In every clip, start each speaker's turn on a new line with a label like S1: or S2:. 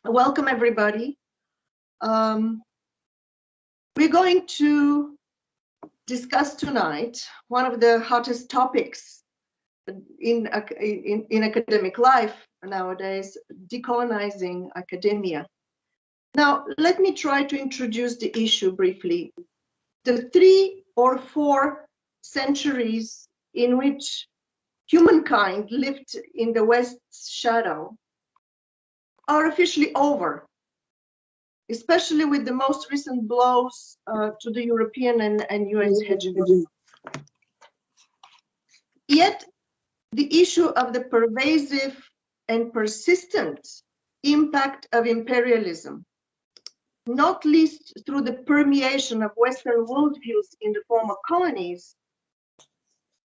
S1: Welcome, everybody. We're going to discuss tonight one of the hottest topics in academic life nowadays, decolonizing academia. Now, let me try to introduce the issue briefly. The 3 or 4 centuries in which humankind lived in the West's shadow are officially over, especially with the most recent blows to the European and US hegemony. Yet, the issue of the pervasive and persistent impact of imperialism, not least through the permeation of Western worldviews in the former colonies,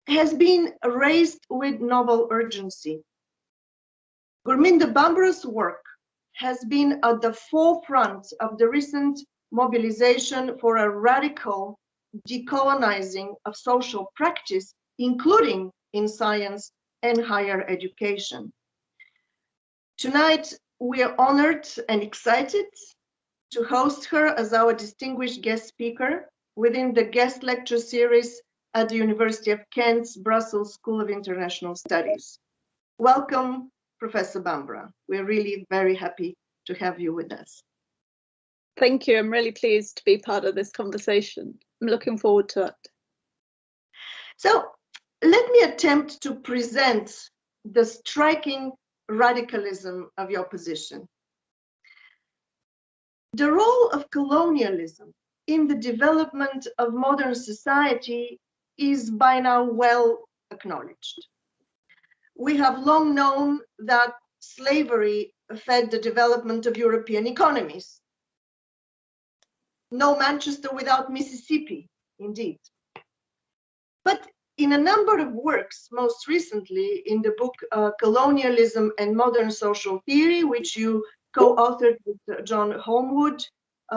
S1: has been raised with novel urgency. Gurminder Bhambra's work has been at the forefront of the recent mobilization for a radical decolonizing of social practice, including in science and higher education. Tonight, we are honored and excited to host her as our distinguished guest speaker within the guest lecture series at the University of Kent's Brussels School of International Studies. Welcome, Professor Bhambra. We're really very happy to have you with us.
S2: Thank you. I'm really pleased to be part of this conversation. I'm looking forward to it.
S1: So let me attempt to present the striking radicalism of your position. The role of colonialism in the development of modern society is by now well acknowledged. We have long known that slavery fed the development of European economies. No Manchester without Mississippi, indeed. But in a number of works, most recently in the book Colonialism and Modern Social Theory, which you co-authored with John Homewood,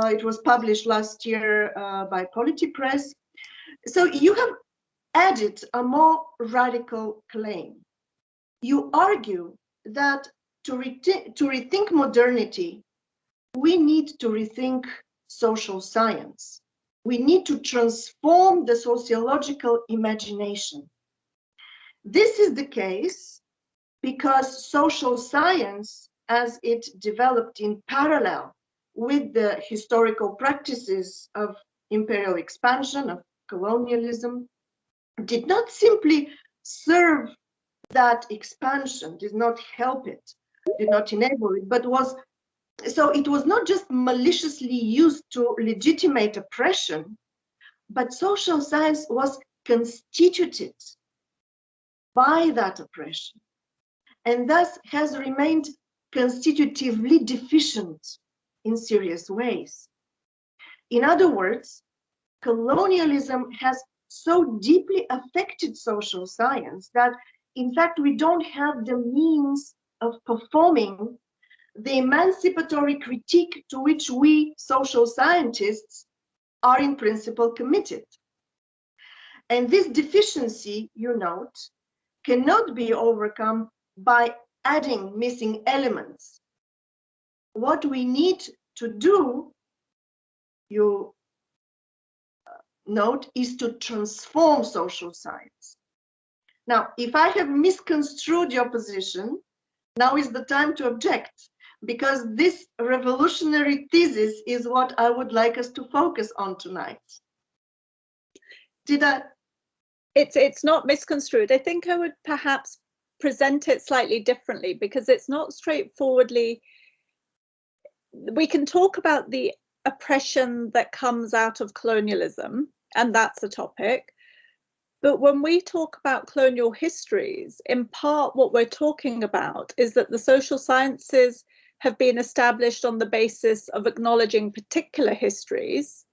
S1: it was published last year by Polity Press. So you have added a more radical claim. You argue that to rethink modernity, we need to rethink social science. We need to transform the sociological imagination. This is the case because social science, as it developed in parallel with the historical practices of imperial expansion, of colonialism, did not simply serve that expansion, did not help it, did not enable it, but it was not just maliciously used to legitimate oppression, but social science was constituted by that oppression, and thus has remained constitutively deficient in serious ways. In other words, colonialism has so deeply affected social science that in fact, we don't have the means of performing the emancipatory critique to which we social scientists are in principle committed. And this deficiency, you note, cannot be overcome by adding missing elements. What we need to do, you note, is to transform social science. Now, if I have misconstrued your position, now is the time to object, because this revolutionary thesis is what I would like us to focus on tonight. Did I?
S2: It's not misconstrued. I think I would perhaps present it slightly differently, because it's not straightforwardly. We can talk about the oppression that comes out of colonialism, and that's a topic. But when we talk about colonial histories, in part what we're talking about is that the social sciences have been established on the basis of acknowledging particular histories,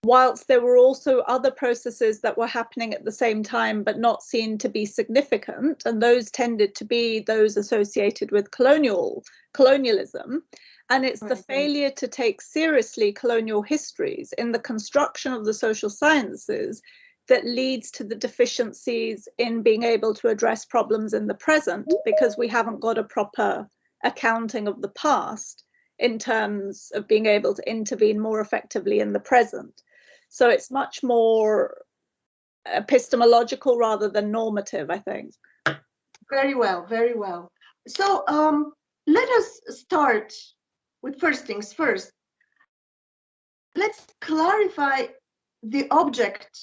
S2: whilst there were also other processes that were happening at the same time but not seen to be significant, and those tended to be those associated with colonialism. And it's the failure to take seriously colonial histories in the construction of the social sciences that leads to the deficiencies in being able to address problems in the present, because we haven't got a proper accounting of the past in terms of being able to intervene more effectively in the present. So it's much more epistemological rather than normative, I think.
S1: Very well, very well. So let us start with first things first. Let's clarify the object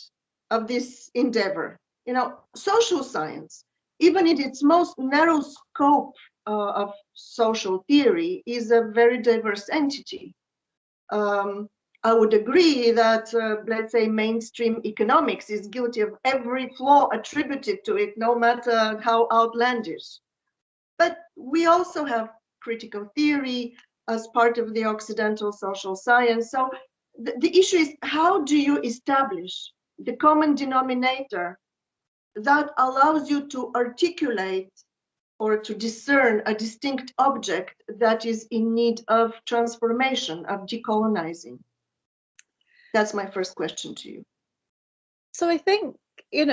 S1: of this endeavor. You know, social science, even in its most narrow scope of social theory, is a very diverse entity. I would agree that, let's say, mainstream economics is guilty of every flaw attributed to it, no matter how outlandish. But we also have critical theory as part of the Occidental social science. So the issue is, how do you establish the common denominator that allows you to articulate or to discern a distinct object that is in need of transformation, of decolonizing? That's my first question to you.
S2: So I think,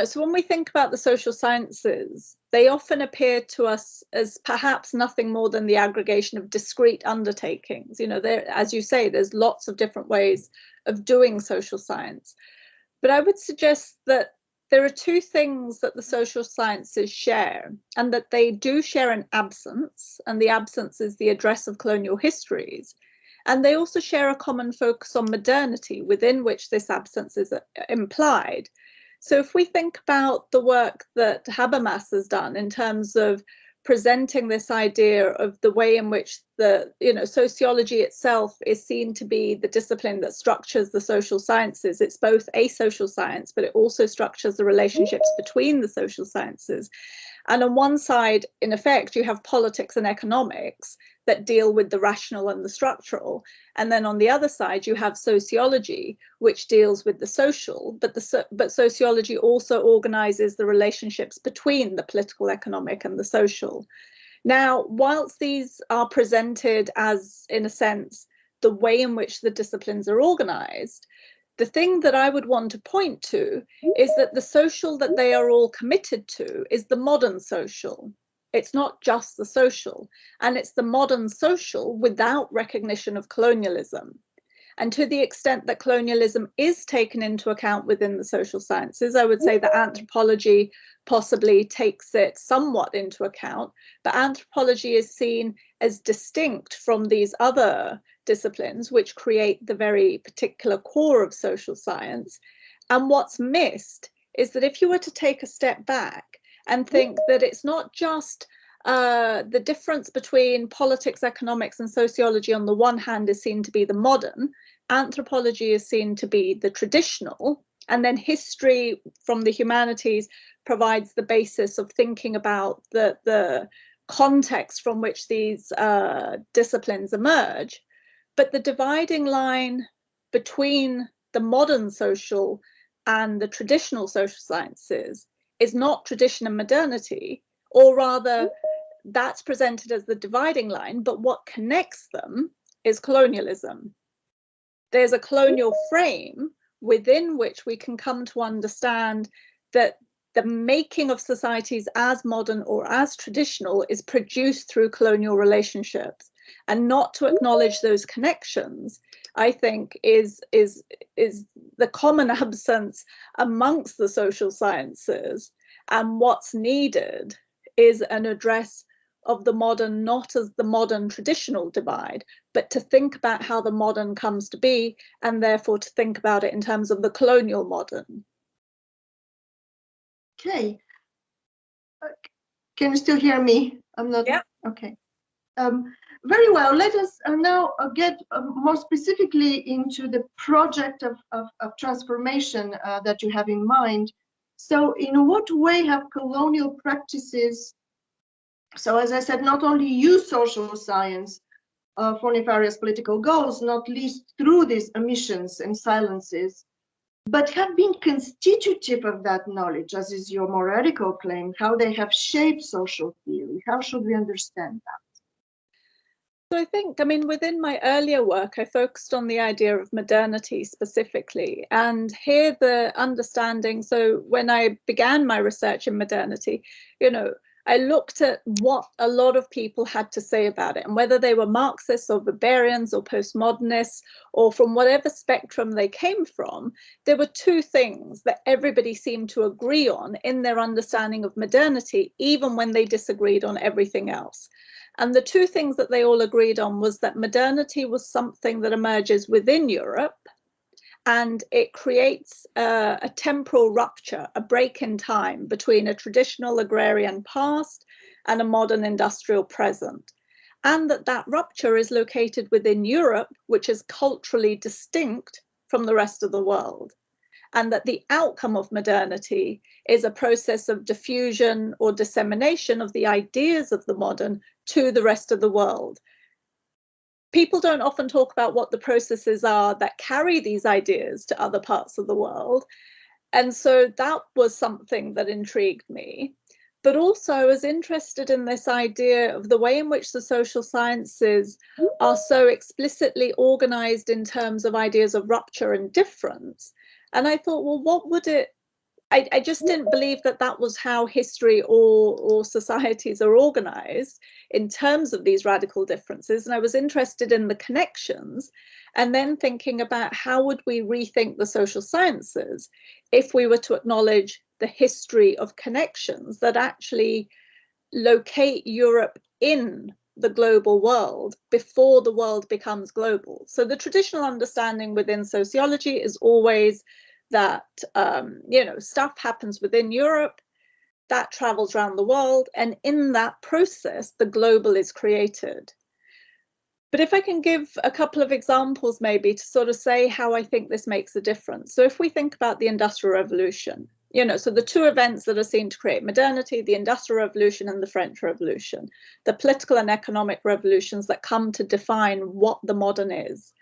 S2: so when we think about the social sciences, they often appear to us as perhaps nothing more than the aggregation of discrete undertakings. There, as you say, there's lots of different ways of doing social science. But I would suggest that there are two things that the social sciences share, and that they do share an absence, and the absence is the address of colonial histories. And they also share a common focus on modernity, within which this absence is implied. So if we think about the work that Habermas has done in terms of presenting this idea of the way in which sociology itself is seen to be the discipline that structures the social sciences. It's both a social science, but it also structures the relationships between the social sciences. And on one side, in effect, you have politics and economics that deal with the rational and the structural. And then on the other side, you have sociology, which deals with the social, but sociology also organizes the relationships between the political, economic, and the social. Now, whilst these are presented as, in a sense, the way in which the disciplines are organized, the thing that I would want to point to is that the social that they are all committed to is the modern social. It's not just the social, and it's the modern social without recognition of colonialism. And to the extent that colonialism is taken into account within the social sciences, I would say that anthropology possibly takes it somewhat into account, but anthropology is seen as distinct from these other disciplines, which create the very particular core of social science. And what's missed is that if you were to take a step back and think that it's not just the difference between politics, economics, and sociology on the one hand is seen to be the modern, anthropology is seen to be the traditional, and then history from the humanities provides the basis of thinking about the context from which these disciplines emerge. But the dividing line between the modern social and the traditional social sciences is not tradition and modernity, or rather that's presented as the dividing line, but what connects them is colonialism. There's a colonial frame within which we can come to understand that the making of societies as modern or as traditional is produced through colonial relationships, and not to acknowledge those connections, I think, is the common absence amongst the social sciences. And what's needed is an address of the modern, not as the modern traditional divide, but to think about how the modern comes to be, and therefore to think about it in terms of the colonial modern.
S1: Okay. Can you still hear me? I'm not.
S2: Yeah.
S1: Okay. Very well. Let us now get more specifically into the project of transformation that you have in mind. So in what way have colonial practices, so as I said, not only use social science for nefarious political goals, not least through these omissions and silences, but have been constitutive of that knowledge, as is your more radical claim, how they have shaped social theory? How should we understand that?
S2: So I think, within my earlier work, I focused on the idea of modernity specifically. And here the understanding, so when I began my research in modernity, I looked at what a lot of people had to say about it, and whether they were Marxists or Weberians or postmodernists or from whatever spectrum they came from, there were two things that everybody seemed to agree on in their understanding of modernity, even when they disagreed on everything else. And the two things that they all agreed on was that modernity was something that emerges within Europe, and it creates a temporal rupture, a break in time between a traditional agrarian past and a modern industrial present. And that rupture is located within Europe, which is culturally distinct from the rest of the world. And that the outcome of modernity is a process of diffusion or dissemination of the ideas of the modern to the rest of the world. People don't often talk about what the processes are that carry these ideas to other parts of the world. And so that was something that intrigued me. But also I was interested in this idea of the way in which the social sciences are so explicitly organized in terms of ideas of rupture and difference. And I thought, well, what would it, I just didn't believe that that was how history or societies are organized in terms of these radical differences. And I was interested in the connections, and then thinking about how would we rethink the social sciences if we were to acknowledge the history of connections that actually locate Europe in the global world before the world becomes global. So the traditional understanding within sociology is always that stuff happens within Europe, that travels around the world, and in that process the global is created. But if I can give a couple of examples maybe to sort of say how I think this makes a difference. So if we think about the Industrial Revolution, so the two events that are seen to create modernity, the Industrial Revolution and the French Revolution, the political and economic revolutions that come to define what the modern is.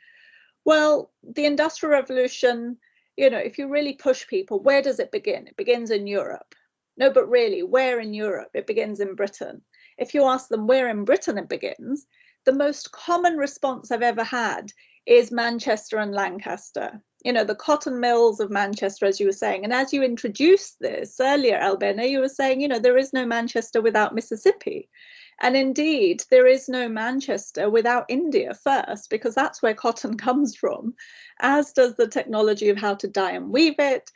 S2: Well, the Industrial Revolution, if you really push people, where does it begin? It begins in Europe. No, but really, where in Europe? It begins in Britain. If you ask them where in Britain it begins, the most common response I've ever had is Manchester and Lancaster. The cotton mills of Manchester, as you were saying. And as you introduced this earlier, Albena, you were saying, there is no Manchester without Mississippi. And indeed, there is no Manchester without India first, because that's where cotton comes from, as does the technology of how to dye and weave it.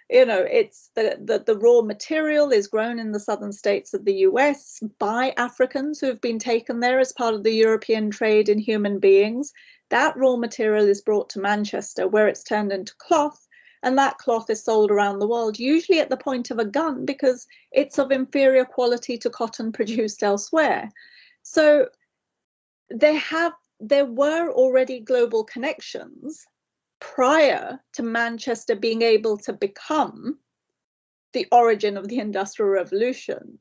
S2: It's the raw material is grown in the southern states of the US by Africans who have been taken there as part of the European trade in human beings. That raw material is brought to Manchester, where it's turned into cloth, and that cloth is sold around the world, usually at the point of a gun, because it's of inferior quality to cotton produced elsewhere. So there were already global connections prior to Manchester being able to become the origin of the Industrial Revolution.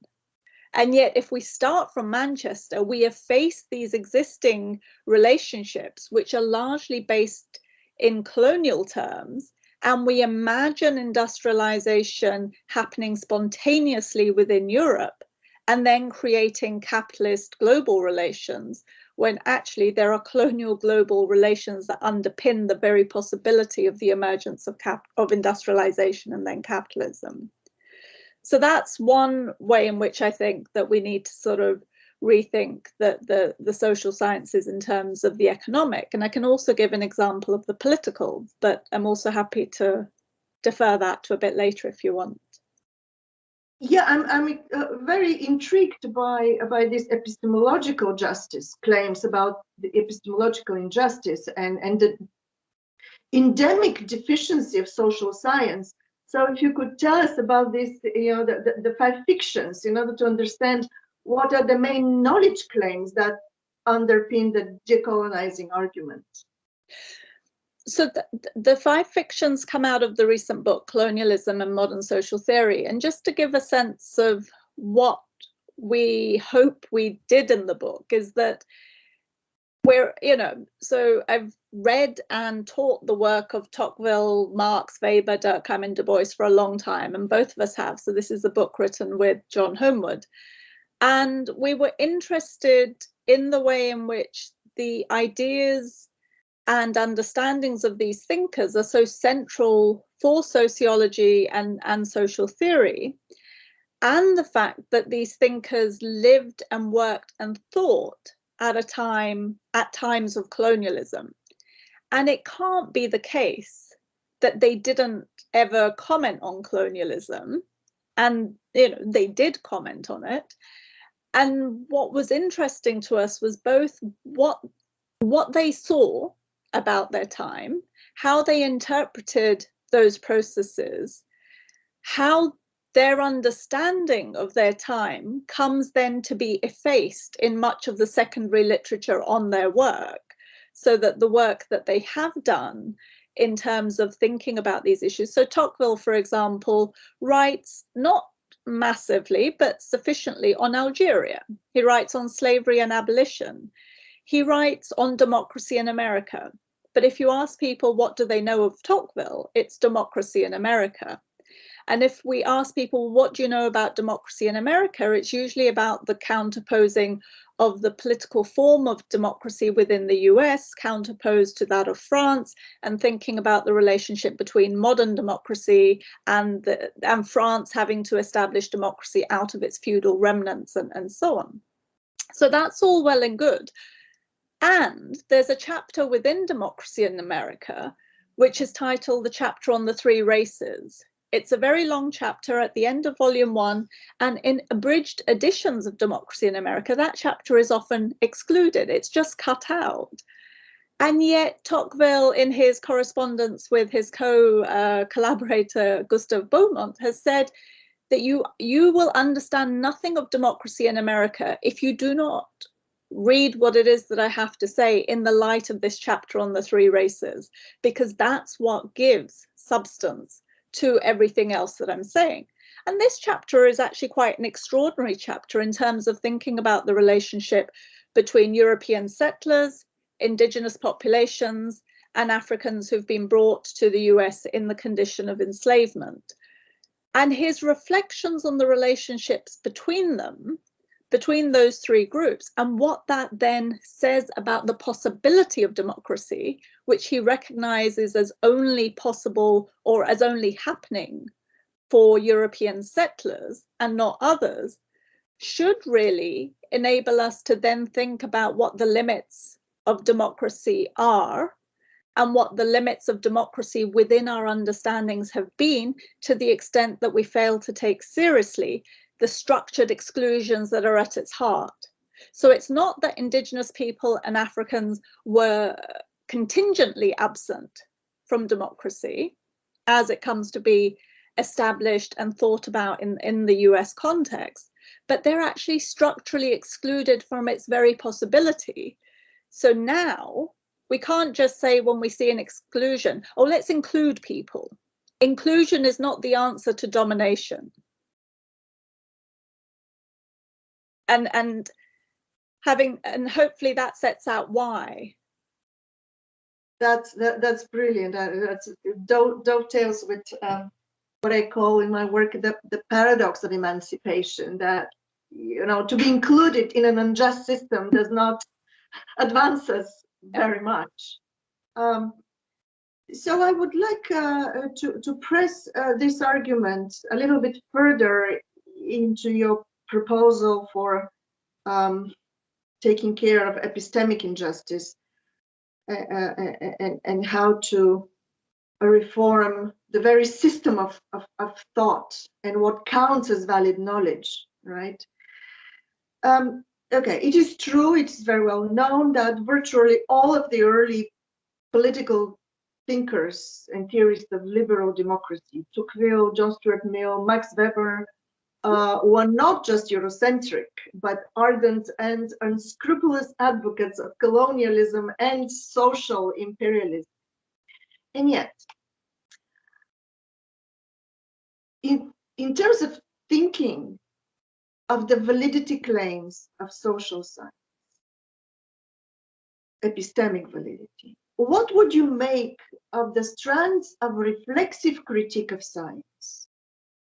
S2: And yet, if we start from Manchester, we have faced these existing relationships, which are largely based in colonial terms, and we imagine industrialization happening spontaneously within Europe and then creating capitalist global relations, when actually there are colonial global relations that underpin the very possibility of the emergence of industrialization and then capitalism. So that's one way in which I think that we need to sort of rethink the social sciences in terms of the economic. And I can also give an example of the political, but I'm also happy to defer that to a bit later if you want.
S1: Yeah, I'm very intrigued by this epistemological justice claims about the epistemological injustice and the endemic deficiency of social science. So if you could tell us about this, the five fictions, in order to understand what are the main knowledge claims that underpin the decolonizing argument.
S2: So the five fictions come out of the recent book, Colonialism and Modern Social Theory. And just to give a sense of what we hope we did in the book is that so I've read and taught the work of Tocqueville, Marx, Weber, Durkheim, and Du Bois for a long time, and both of us have. So this is a book written with John Homewood. And we were interested in the way in which the ideas and understandings of these thinkers are so central for sociology and social theory. and the fact that these thinkers lived and worked and thought at times of colonialism. And it can't be the case that they didn't ever comment on colonialism, and they did comment on it. And what was interesting to us was both what they saw about their time, how they interpreted those processes, how their understanding of their time comes then to be effaced in much of the secondary literature on their work, so that the work that they have done in terms of thinking about these issues. So Tocqueville, for example, writes not massively, but sufficiently on Algeria. He writes on slavery and abolition. He writes on democracy in America. But if you ask people what do they know of Tocqueville, it's democracy in America. And if we ask people, what do you know about democracy in America? It's usually about the counterposing of the political form of democracy within the US, counterposed to that of France, and thinking about the relationship between modern democracy and France having to establish democracy out of its feudal remnants and so on. So that's all well and good. And there's a chapter within Democracy in America, which is titled the chapter on the three races. It's a very long chapter at the end of volume 1, and in abridged editions of Democracy in America, that chapter is often excluded. It's just cut out. And yet Tocqueville, in his correspondence with his collaborator Gustave Beaumont, has said that you will understand nothing of democracy in America if you do not read what it is that I have to say in the light of this chapter on the three races, because that's what gives substance to everything else that I'm saying. And this chapter is actually quite an extraordinary chapter in terms of thinking about the relationship between European settlers, indigenous populations, and Africans who've been brought to the US in the condition of enslavement. And his reflections on the relationships between them, between those three groups, and what that then says about the possibility of democracy, which he recognizes as only possible or as only happening for European settlers and not others, should really enable us to then think about what the limits of democracy are and what the limits of democracy within our understandings have been, to the extent that we fail to take seriously the structured exclusions that are at its heart. So it's not that indigenous people and Africans were contingently absent from democracy as it comes to be established and thought about in the US context, but they're actually structurally excluded from its very possibility. So now we can't just say when we see an exclusion, oh, let's include people. Inclusion is not the answer to domination. And hopefully that sets out why.
S1: That's brilliant. That's dovetails with what I call in my work the paradox of emancipation. That to be included in an unjust system does not advance us very much. So I would like to press this argument a little bit further into your proposal for taking care of epistemic injustice and how to reform the very system of thought and what counts as valid knowledge, right? Okay, it is true, it's very well known that virtually all of the early political thinkers and theorists of liberal democracy, Tocqueville, John Stuart Mill, Max Weber, were not just Eurocentric, but ardent and unscrupulous advocates of colonialism and social imperialism. And yet, in terms of thinking of the validity claims of social science, epistemic validity, what would you make of the strands of reflexive critique of science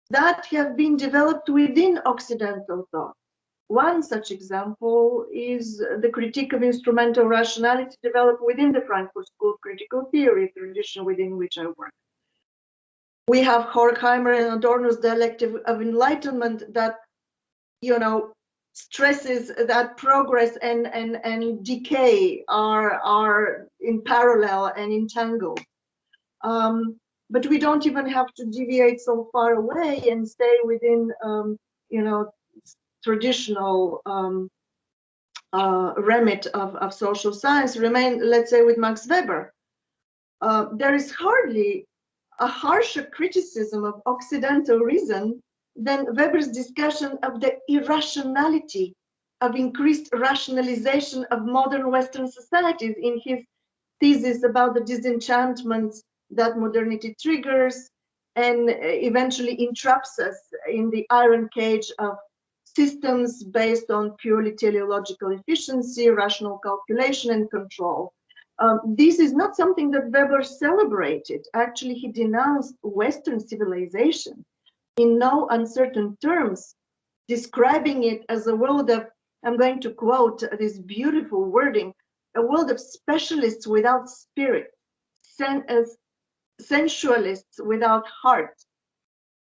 S1: that have been developed within Occidental thought? One such example is the critique of instrumental rationality developed within the Frankfurt School of Critical Theory, tradition within which I work. We have Horkheimer and Adorno's dialectic of enlightenment that, stresses that progress and decay are in parallel and entangled. But we don't even have to deviate so far away and stay within, traditional remit of social science. Remain, let's say, with Max Weber. There is hardly a harsher criticism of Occidental reason than Weber's discussion of the irrationality of increased rationalization of modern Western societies in his thesis about the disenchantments that modernity triggers and eventually entraps us in the iron cage of systems based on purely teleological efficiency, rational calculation, and control. This is not something that Weber celebrated. Actually, he denounced Western civilization in no uncertain terms, describing it as a world of, I'm going to quote this beautiful wording, a world of specialists without spirit, sensualists without heart.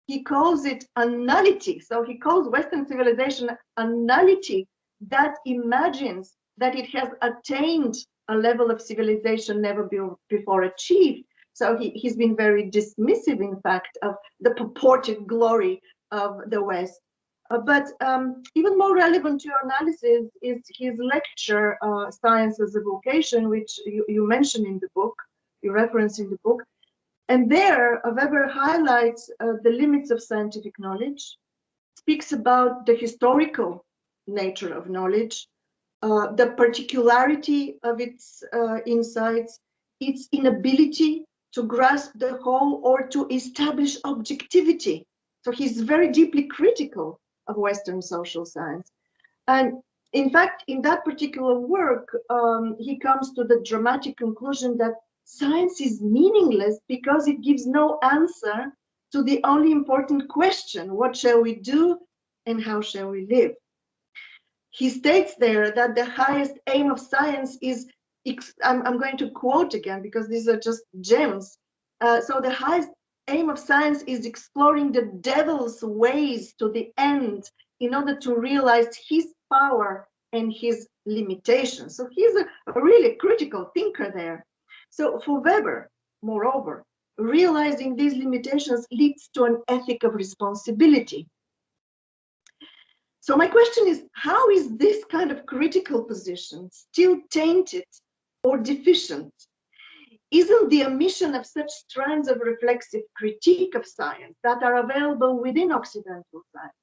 S1: He calls it a nullity. So he calls Western civilization a nullity that imagines that it has attained a level of civilization never before achieved. So he's been very dismissive, in fact, of the purported glory of the West. But even more relevant to your analysis is his lecture, Science as a Vocation, which you mention in the book, you reference in the book. And there, Weber highlights the limits of scientific knowledge, speaks about the historical nature of knowledge, the particularity of its insights, its inability to grasp the whole or to establish objectivity. So he's very deeply critical of Western social science. And in fact, in that particular work, he comes to the dramatic conclusion that science is meaningless because it gives no answer to the only important question: what shall we do and how shall we live? He states there that the highest aim of science is, I'm going to quote again because these are just gems. So the highest aim of science is exploring the devil's ways to the end in order to realize his power and his limitations. So he's a really critical thinker there. So for Weber, moreover, realizing these limitations leads to an ethic of responsibility. So my question is, how is this kind of critical position still tainted or deficient? Isn't the omission of such strands of reflexive critique of science that are available within Occidental science,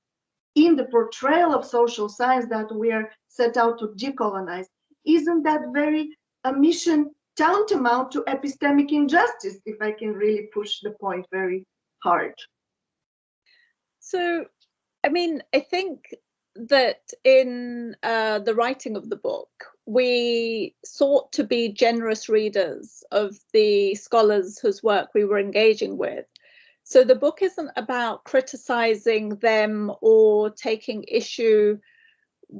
S1: in the portrayal of social science that we are set out to decolonize, isn't that very omission tantamount to epistemic injustice, if I can really push the point very hard?
S2: So, I mean, I think that in the writing of the book, we sought to be generous readers of the scholars whose work we were engaging with. So the book isn't about criticizing them or taking issue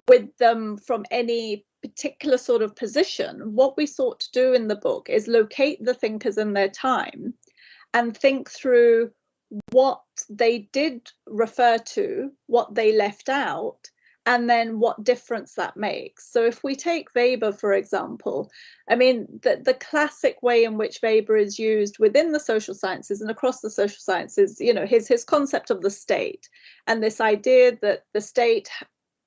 S2: with them from any particular sort of position. What we sought to do in the book is locate the thinkers in their time and think through what they did refer to, what they left out, and then what difference that makes. So if we take Weber, for example, I mean, the classic way in which Weber is used within the social sciences and across the social sciences, you know, his concept of the state and this idea that the state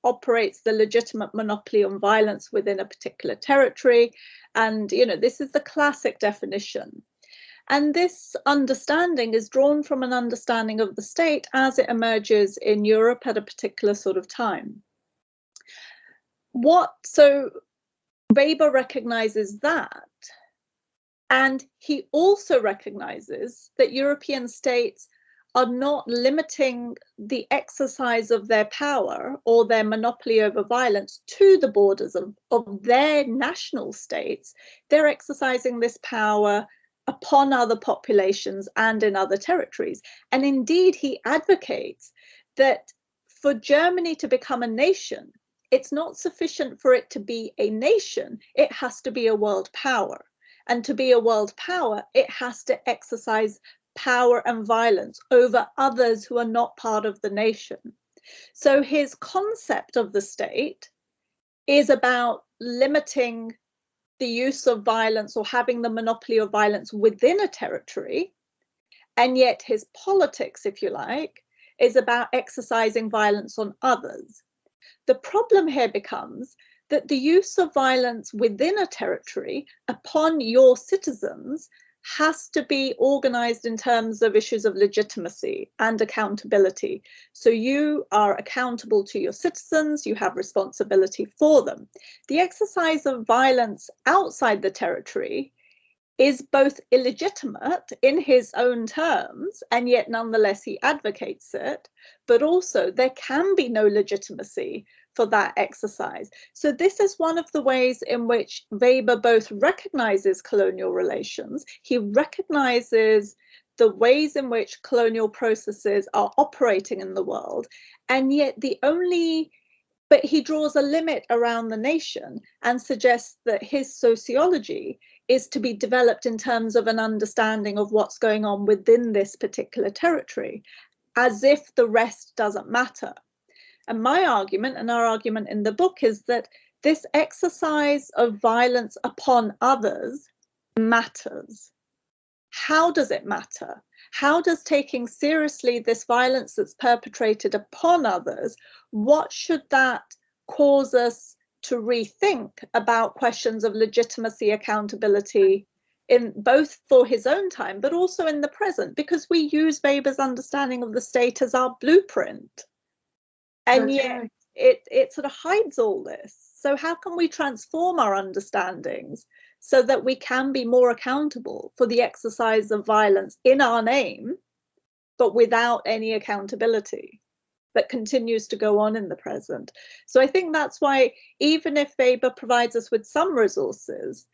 S2: operates the legitimate monopoly on violence within a particular territory. And, you know, this is the classic definition. And this understanding is drawn from an understanding of the state as it emerges in Europe at a particular sort of time. So Weber recognizes that, and he also recognizes that European states are not limiting the exercise of their power or their monopoly over violence to the borders of their national states. They're exercising this power upon other populations and in other territories. And indeed, he advocates that for Germany to become a nation, it's not sufficient for it to be a nation, it has to be a world power. And to be a world power, it has to exercise power and violence over others who are not part of the nation. So his concept of the state is about limiting the use of violence or having the monopoly of violence within a territory. And yet his politics, if you like, is about exercising violence on others. The problem here becomes that the use of violence within a territory upon your citizens has to be organized in terms of issues of legitimacy and accountability. So you are accountable to your citizens, you have responsibility for them. The exercise of violence outside the territory is both illegitimate in his own terms, and yet nonetheless he advocates it, but also there can be no legitimacy for that exercise. So this is one of the ways in which Weber both recognizes colonial relations, he recognizes the ways in which colonial processes are operating in the world, and yet but he draws a limit around the nation and suggests that his sociology is to be developed in terms of an understanding of what's going on within this particular territory, as if the rest doesn't matter. And my argument, and our argument in the book, is that this exercise of violence upon others matters. How does it matter? How does taking seriously this violence that's perpetrated upon others, what should that cause us to rethink about questions of legitimacy, accountability, in both for his own time, but also in the present, because we use Weber's understanding of the state as our blueprint. And yet it sort of hides all this. So how can we transform our understandings so that we can be more accountable for the exercise of violence in our name, but without any accountability that continues to go on in the present? So I think that's why, even if Weber provides us with some resources,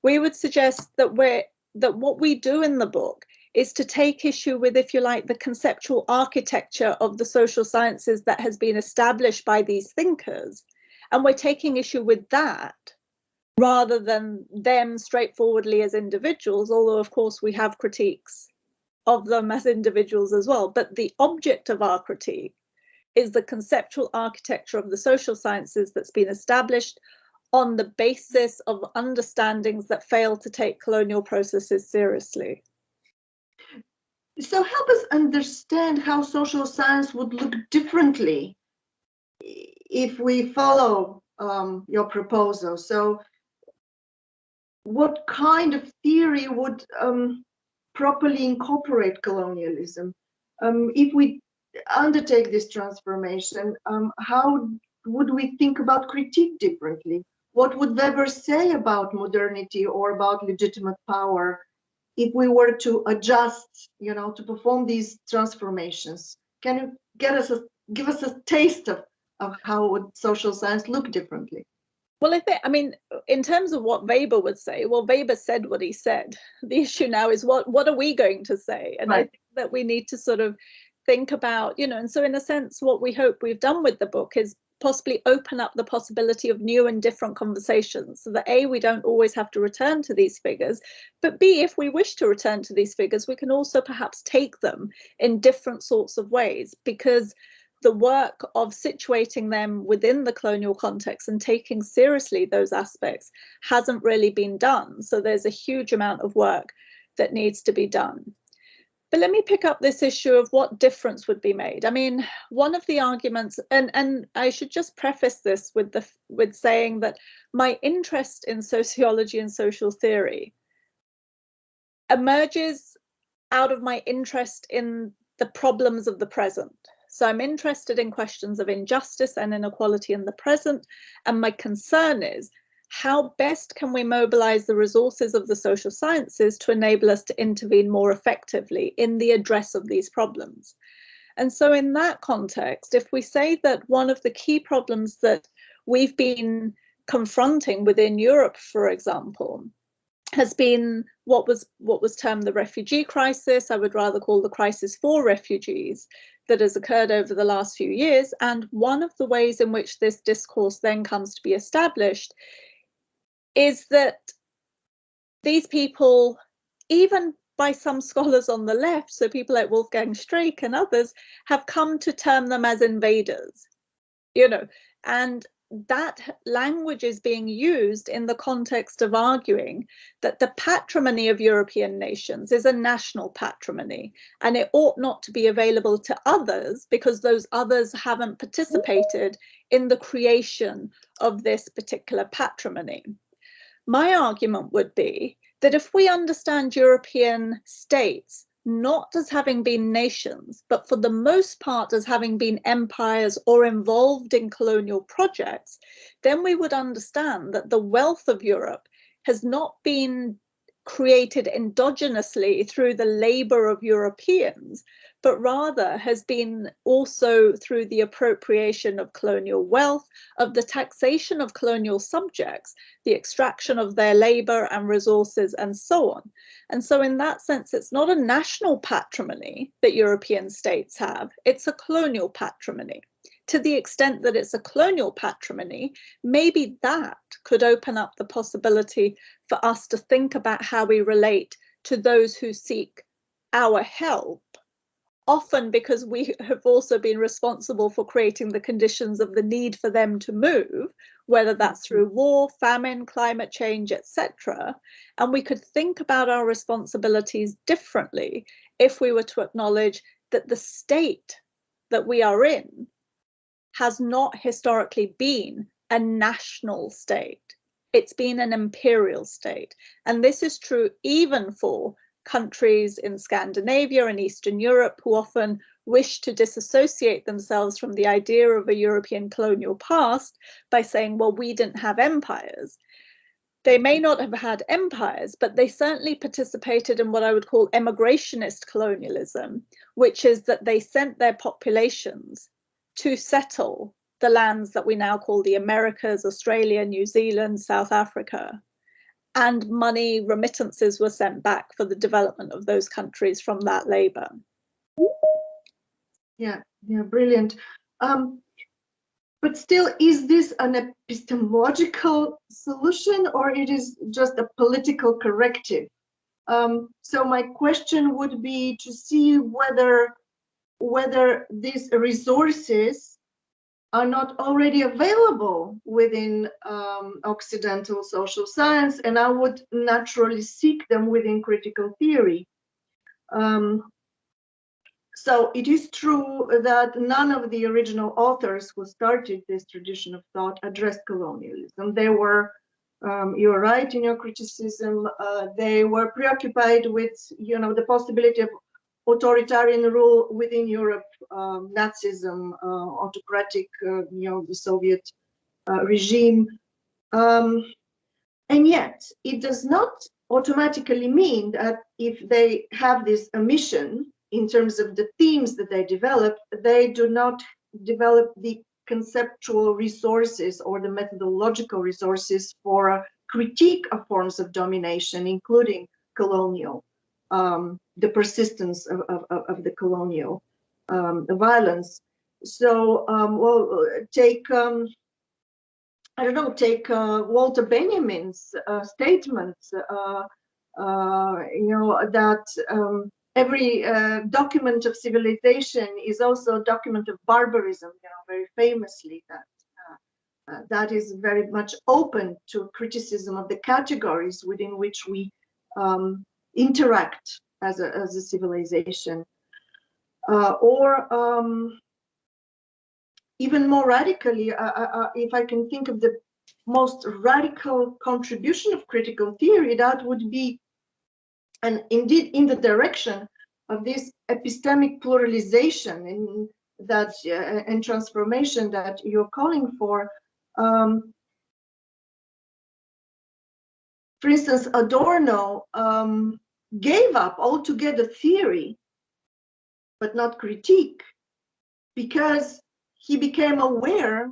S2: we would suggest that what we do in the book is to take issue with, if you like, the conceptual architecture of the social sciences that has been established by these thinkers. And we're taking issue with that rather than them straightforwardly as individuals, although of course we have critiques of them as individuals as well. But the object of our critique is the conceptual architecture of the social sciences that's been established on the basis of understandings that fail to take colonial processes seriously.
S1: So help us understand how social science would look differently if we follow your proposal. So what kind of theory would properly incorporate colonialism? If we undertake this transformation, how would we think about critique differently? What would Weber say about modernity or about legitimate power if we were to adjust, to perform these transformations? Can you give us a taste of how would social science look differently?
S2: Well, I mean, in terms of what Weber would say, well, Weber said what he said. The issue now is what are we going to say? And right. I think that we need to sort of think about, and so in a sense, what we hope we've done with the book is possibly open up the possibility of new and different conversations, so that A, we don't always have to return to these figures, but B, if we wish to return to these figures, we can also perhaps take them in different sorts of ways, because the work of situating them within the colonial context and taking seriously those aspects hasn't really been done. So there's a huge amount of work that needs to be done. But let me pick up this issue of what difference would be made. I mean, one of the arguments, and I should just preface this with saying that my interest in sociology and social theory emerges out of my interest in the problems of the present. So I'm interested in questions of injustice and inequality in the present, and my concern is, how best can we mobilize the resources of the social sciences to enable us to intervene more effectively in the address of these problems? And so in that context, if we say that one of the key problems that we've been confronting within Europe, for example, has been what was termed the refugee crisis, I would rather call the crisis for refugees, that has occurred over the last few years. And one of the ways in which this discourse then comes to be established is that these people, even by some scholars on the left, so people like Wolfgang Streeck and others, have come to term them as invaders, you know, and that language is being used in the context of arguing that the patrimony of European nations is a national patrimony, and it ought not to be available to others because those others haven't participated in the creation of this particular patrimony. My argument would be that if we understand European states not as having been nations, but for the most part as having been empires or involved in colonial projects, then we would understand that the wealth of Europe has not been created endogenously through the labor of Europeans, but rather has been also through the appropriation of colonial wealth, of the taxation of colonial subjects, the extraction of their labor and resources, and so on. And so in that sense, it's not a national patrimony that European states have, it's a colonial patrimony. To the extent that it's a colonial patrimony, maybe that could open up the possibility for us to think about how we relate to those who seek our help, often because we have also been responsible for creating the conditions of the need for them to move, whether that's through war, famine, climate change, etc. And we could think about our responsibilities differently if we were to acknowledge that the state that we are in has not historically been a national state. It's been an imperial state. And this is true even for countries in Scandinavia and Eastern Europe who often wish to disassociate themselves from the idea of a European colonial past by saying, well, we didn't have empires. They may not have had empires, but they certainly participated in what I would call emigrationist colonialism, which is that they sent their populations to settle the lands that we now call the Americas, Australia, New Zealand, South Africa. And money remittances were sent back for the development of those countries from that labor.
S1: Yeah, brilliant. But still, is this an epistemological solution, or it is just a political corrective? So my question would be to see whether these resources are not already available within Occidental social science, and I would naturally seek them within critical theory. So it is true that none of the original authors who started this tradition of thought addressed colonialism. They were, you're right in your criticism, they were preoccupied with, the possibility of authoritarian rule within Europe, Nazism, autocratic, the Soviet regime. And yet, it does not automatically mean that if they have this mission in terms of the themes that they develop, they do not develop the conceptual resources or the methodological resources for a critique of forms of domination, including colonial, the persistence of the colonial violence. So, take Walter Benjamin's statements, that every document of civilization is also a document of barbarism, very famously, that is very much open to criticism of the categories within which we interact as a civilization. Even more radically, if I can think of the most radical contribution of critical theory, that would be, and indeed in the direction of this epistemic pluralization and transformation that you're calling for. For instance, Adorno gave up altogether theory, but not critique, because he became aware,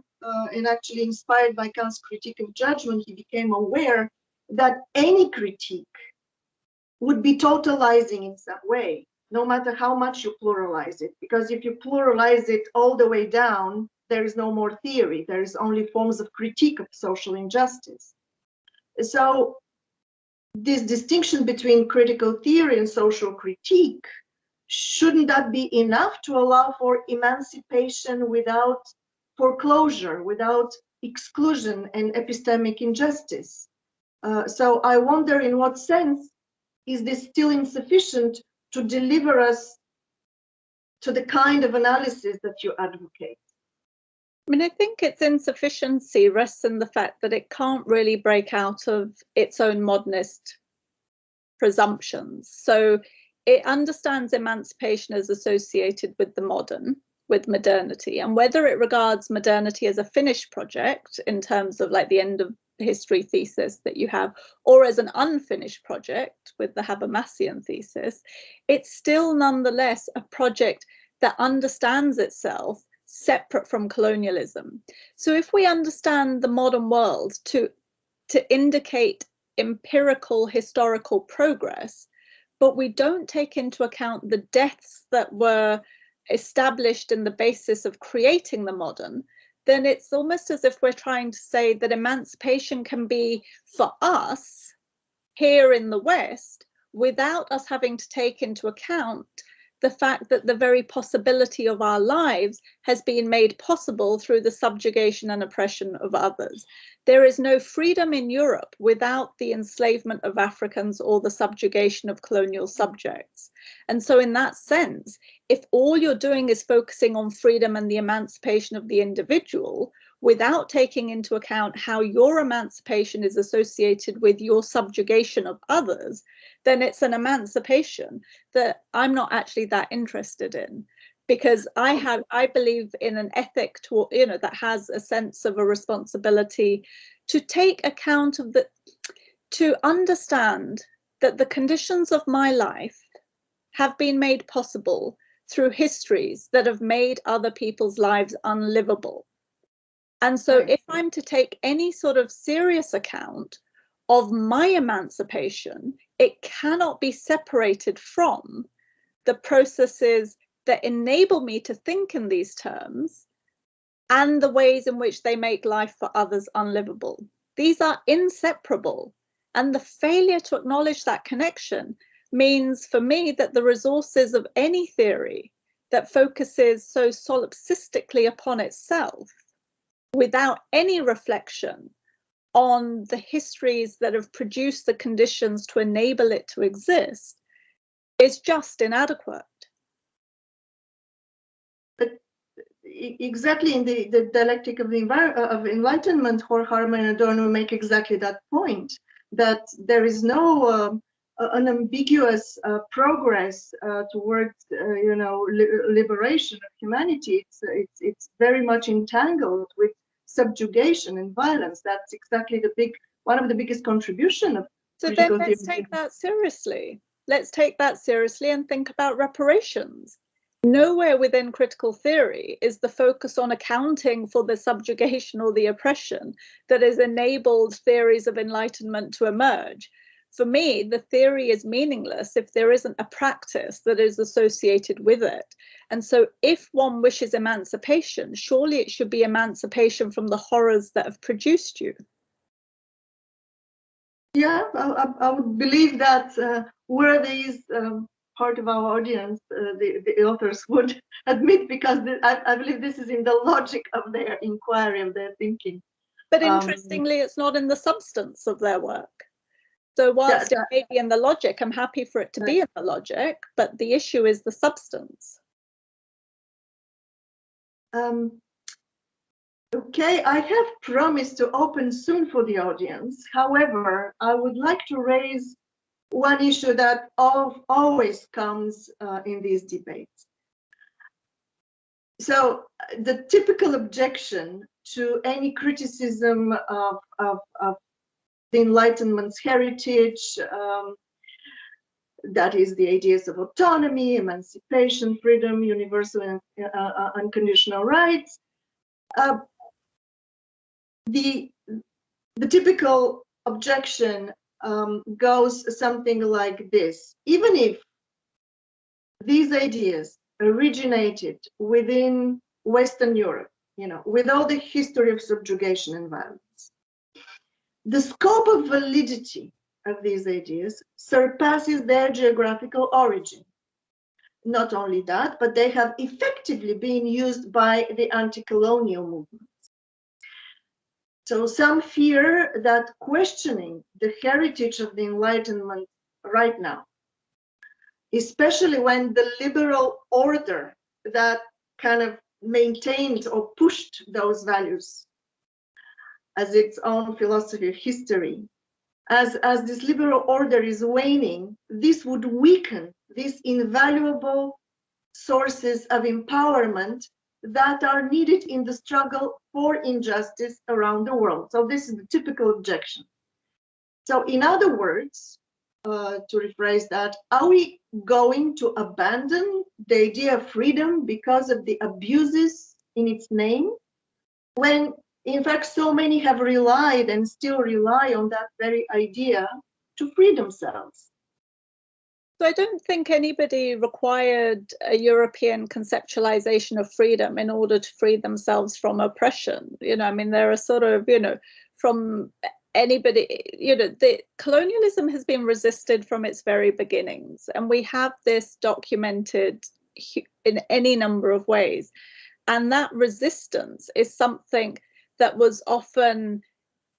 S1: and actually inspired by Kant's critique of judgment, he became aware that any critique would be totalizing in some way, no matter how much you pluralize it. Because if you pluralize it all the way down, there is no more theory. There is only forms of critique of social injustice. So this distinction between critical theory and social critique, shouldn't that be enough to allow for emancipation without foreclosure, without exclusion and epistemic injustice? So I wonder, in what sense is this still insufficient to deliver us to the kind of analysis that you advocate?
S2: I mean, I think its insufficiency rests in the fact that it can't really break out of its own modernist presumptions. So it understands emancipation as associated with the modern, with modernity, and whether it regards modernity as a finished project in terms of like the end of history thesis that you have, or as an unfinished project with the Habermasian thesis, it's still nonetheless a project that understands itself separate from colonialism. So if we understand the modern world to indicate empirical historical progress, but we don't take into account the deaths that were established in the basis of creating the modern, then it's almost as if we're trying to say that emancipation can be for us here in the West without us having to take into account the fact that the very possibility of our lives has been made possible through the subjugation and oppression of others. There is no freedom in Europe without the enslavement of Africans or the subjugation of colonial subjects. And so in that sense, if all you're doing is focusing on freedom and the emancipation of the individual, without taking into account how your emancipation is associated with your subjugation of others, then it's an emancipation that I'm not actually that interested in, because I believe in an ethic to, that has a sense of a responsibility to take account of to understand that the conditions of my life have been made possible through histories that have made other people's lives unlivable. And so if I'm to take any sort of serious account of my emancipation, it cannot be separated from the processes that enable me to think in these terms and the ways in which they make life for others unlivable. These are inseparable. And the failure to acknowledge that connection means for me that the resources of any theory that focuses so solipsistically upon itself without any reflection on the histories that have produced the conditions to enable it to exist is just inadequate.
S1: But exactly in the dialectic of enlightenment, Horkheimer and Adorno make exactly that point, that there is no unambiguous progress towards liberation of humanity. It's very much entangled with subjugation and violence. That's exactly one of the biggest contribution of critical theory.
S2: So then let's take that seriously. Let's take that seriously and think about reparations. Nowhere within critical theory is the focus on accounting for the subjugation or the oppression that has enabled theories of enlightenment to emerge. For me, the theory is meaningless if there isn't a practice that is associated with it. And so if one wishes emancipation, surely it should be emancipation from the horrors that have produced you.
S1: Yeah, I would believe that were these part of our audience, the authors would admit, because I believe this is in the logic of their inquiry, of their thinking.
S2: But interestingly, it's not in the substance of their work. So whilst it may be in the logic, I'm happy for it to be in the logic, but the issue is the substance.
S1: Okay, I have promised to open soon for the audience. However, I would like to raise one issue that always comes in these debates. So the typical objection to any criticism of the Enlightenment's heritage, that is the ideas of autonomy, emancipation, freedom, universal and unconditional rights. The typical objection goes something like this: even if these ideas originated within Western Europe, with all the history of subjugation and violence, the scope of validity of these ideas surpasses their geographical origin. Not only that, but they have effectively been used by the anti-colonial movement. So some fear that questioning the heritage of the Enlightenment right now, especially when the liberal order that kind of maintained or pushed those values as its own philosophy of history, as this liberal order is waning, this would weaken these invaluable sources of empowerment that are needed in the struggle for injustice around the world. So this is the typical objection. So in other words, to rephrase that, are we going to abandon the idea of freedom because of the abuses in its name, when in fact so many have relied and still rely on that very idea to free themselves?
S2: So I don't think anybody required a European conceptualization of freedom in order to free themselves from oppression. You know, I mean, there are sort of, you know, from anybody, you know, the colonialism has been resisted from its very beginnings, and we have this documented in any number of ways. And that resistance is something that was often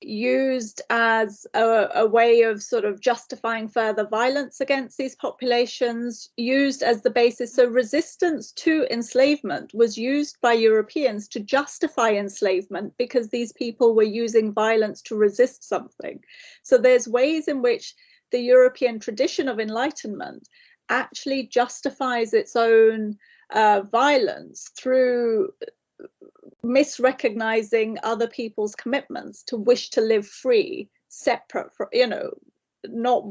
S2: used as a way of sort of justifying further violence against these populations, used as the basis. So resistance to enslavement was used by Europeans to justify enslavement because these people were using violence to resist something. So there's ways in which the European tradition of enlightenment actually justifies its own violence through misrecognizing other people's commitments to wish to live free, separate from, you know, not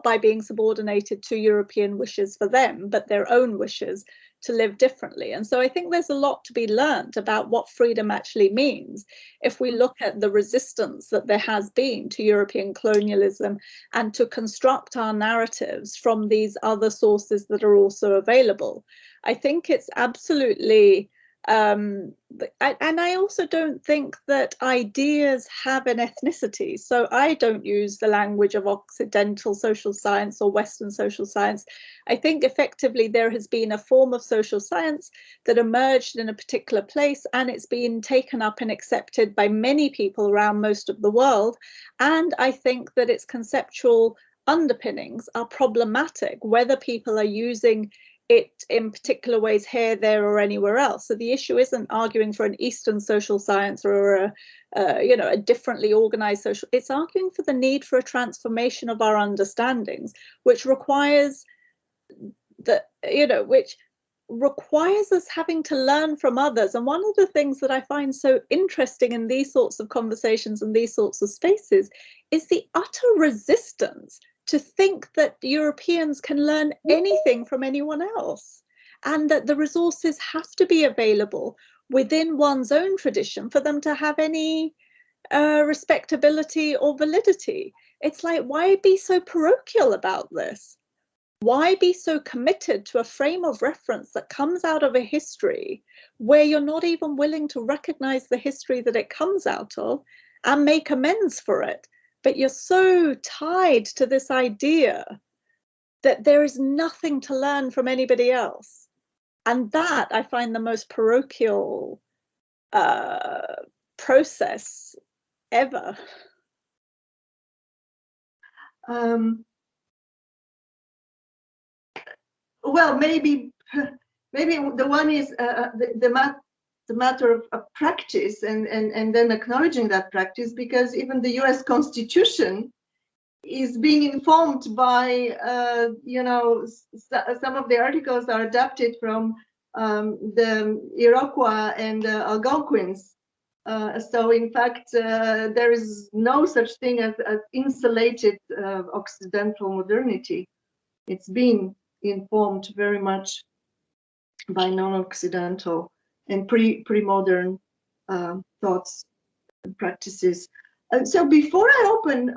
S2: by being subordinated to European wishes for them, but their own wishes to live differently. And so I think there's a lot to be learned about what freedom actually means if we look at the resistance that there has been to European colonialism and to construct our narratives from these other sources that are also available. I think it's absolutely and I also don't think that ideas have an ethnicity. So I don't use the language of Occidental social science or Western social science. I think effectively there has been a form of social science that emerged in a particular place, and it's been taken up and accepted by many people around most of the world. And I think that its conceptual underpinnings are problematic, whether people are using it in particular ways here, there, or anywhere else. So the issue isn't arguing for an Eastern social science or a differently organized social. It's arguing for the need for a transformation of our understandings, which requires which requires us having to learn from others. And one of the things that I find so interesting in these sorts of conversations and these sorts of spaces is the utter resistance to think that Europeans can learn anything from anyone else, and that the resources have to be available within one's own tradition for them to have any respectability or validity. It's like, why be so parochial about this? Why be so committed to a frame of reference that comes out of a history where you're not even willing to recognize the history that it comes out of and make amends for it? But you're so tied to this idea that there is nothing to learn from anybody else. And that I find the most parochial process ever.
S1: Well, maybe the one is the matter of practice, and then acknowledging that practice, because even the US Constitution is being informed by, some of the articles are adapted from the Iroquois and Algonquins. So in fact, there is no such thing as insulated Occidental modernity. It's been informed very much by non-Occidental and pre-modern thoughts and practices. So before I open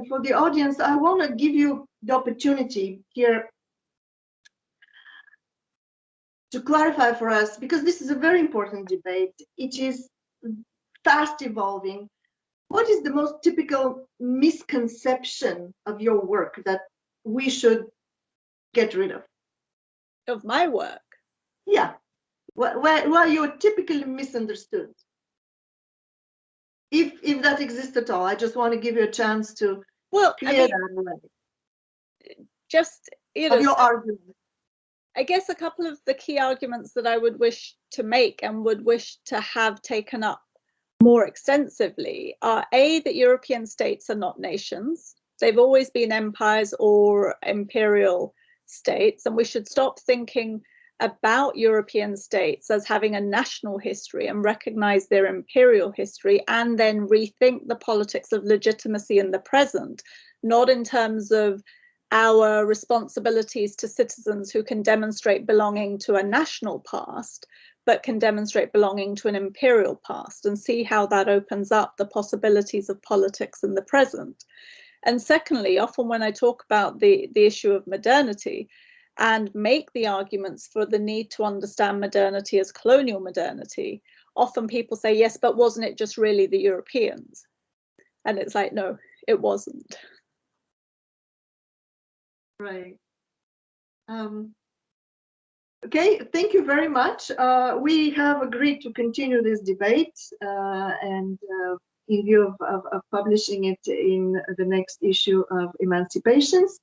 S1: for the audience, I want to give you the opportunity here to clarify for us, because this is a very important debate. It is fast evolving. what is the most typical misconception of your work that we should get rid of?
S2: Of my work?
S1: Yeah, where you're typically misunderstood. If that exists at all, I just want to give you a chance to clear that away.
S2: Just,
S1: of your argument.
S2: I guess a couple of the key arguments that I would wish to make and would wish to have taken up more extensively are A, that European states are not nations. They've always been empires or imperial states, and we should stop thinking about European states as having a national history and recognize their imperial history, and then rethink the politics of legitimacy in the present, not in terms of our responsibilities to citizens who can demonstrate belonging to a national past, but can demonstrate belonging to an imperial past, and see how that opens up the possibilities of politics in the present. And secondly, often when I talk about the issue of modernity and make the arguments for the need to understand modernity as colonial modernity, often people say, yes, but wasn't it just really the Europeans? And it's like, no, it wasn't.
S1: Right. Okay, thank you very much. We have agreed to continue this debate and in view of publishing it in the next issue of Emancipations.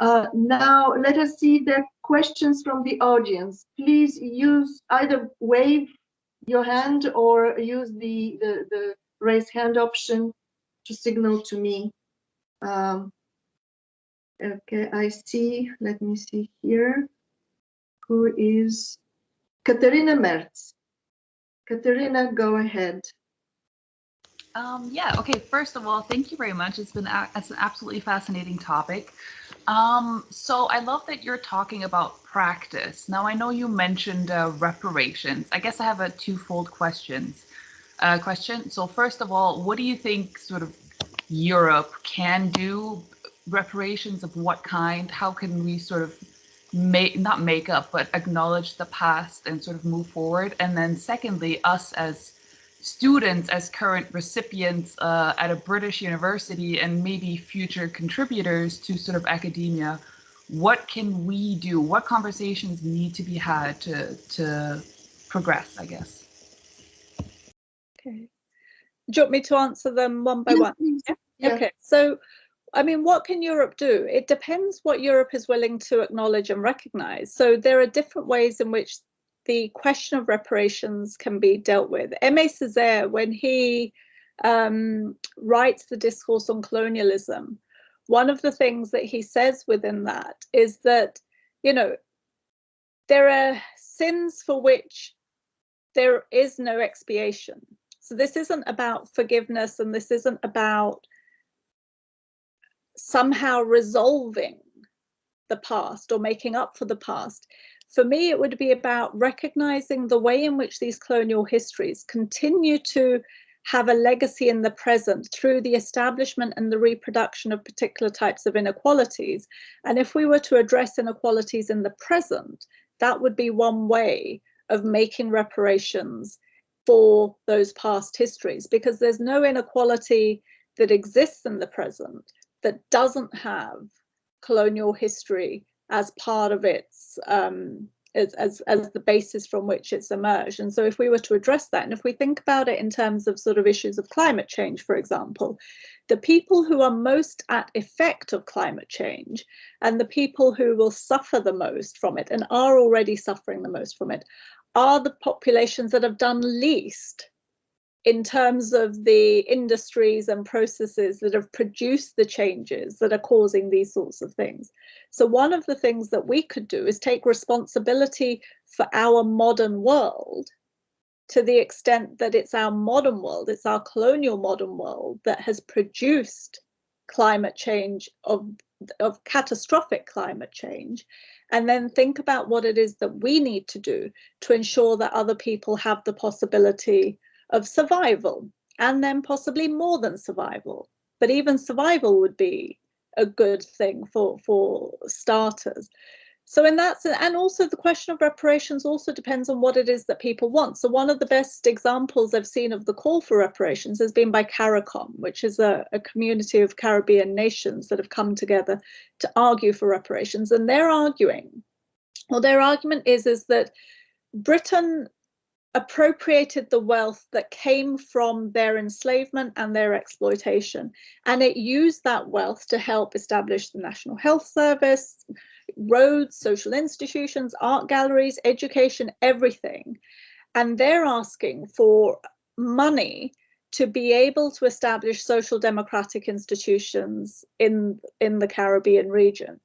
S1: Now, let us see the questions from the audience. Please use either wave your hand or use the raise hand option to signal to me. Okay, I see. Let me see here. Who is Katerina Merz? Katerina, go ahead.
S3: Yeah, okay, first of all, thank you very much. It's an absolutely fascinating topic. So I love that you're talking about practice. Now, I know you mentioned reparations. I guess I have a twofold question. So first of all, what do you think sort of Europe can do? Reparations of what kind? How can we sort of not make up, but acknowledge the past and sort of move forward? And then secondly, us as students, as current recipients at a British university and maybe future contributors to sort of academia, what can we do? What conversations need to be had to progress, I guess?
S2: Okay. Do you want me to answer them one by one?
S1: Yeah.
S2: Okay, so I mean, what can Europe do? It depends what Europe is willing to acknowledge and recognize. So there are different ways in which the question of reparations can be dealt with. Aimé Césaire, when he writes the discourse on colonialism, one of the things that he says within that is that, you know, there are sins for which there is no expiation. So this isn't about forgiveness, and this isn't about somehow resolving the past or making up for the past. For me, it would be about recognizing the way in which these colonial histories continue to have a legacy in the present through the establishment and the reproduction of particular types of inequalities. And if we were to address inequalities in the present, that would be one way of making reparations for those past histories, because there's no inequality that exists in the present that doesn't have colonial history as part of its as the basis from which it's emerged. And so if we were to address that, and if we think about it in terms of sort of issues of climate change, for example, the people who are most at effect of climate change and the people who will suffer the most from it and are already suffering the most from it are the populations that have done least in terms of the industries and processes that have produced the changes that are causing these sorts of things. So one of the things that we could do is take responsibility for our modern world to the extent that it's our modern world, it's our colonial modern world that has produced climate change of catastrophic climate change, and then think about what it is that we need to do to ensure that other people have the possibility of survival, and then possibly more than survival. But even survival would be a good thing for starters. So in that sense, and also the question of reparations also depends on what it is that people want. So one of the best examples I've seen of the call for reparations has been by CARICOM, which is a community of Caribbean nations that have come together to argue for reparations. And they're arguing, well, their argument is that Britain appropriated the wealth that came from their enslavement and their exploitation, and it used that wealth to help establish the National Health Service, roads, social institutions, art galleries, education, everything. And they're asking for money to be able to establish social democratic institutions in the Caribbean region.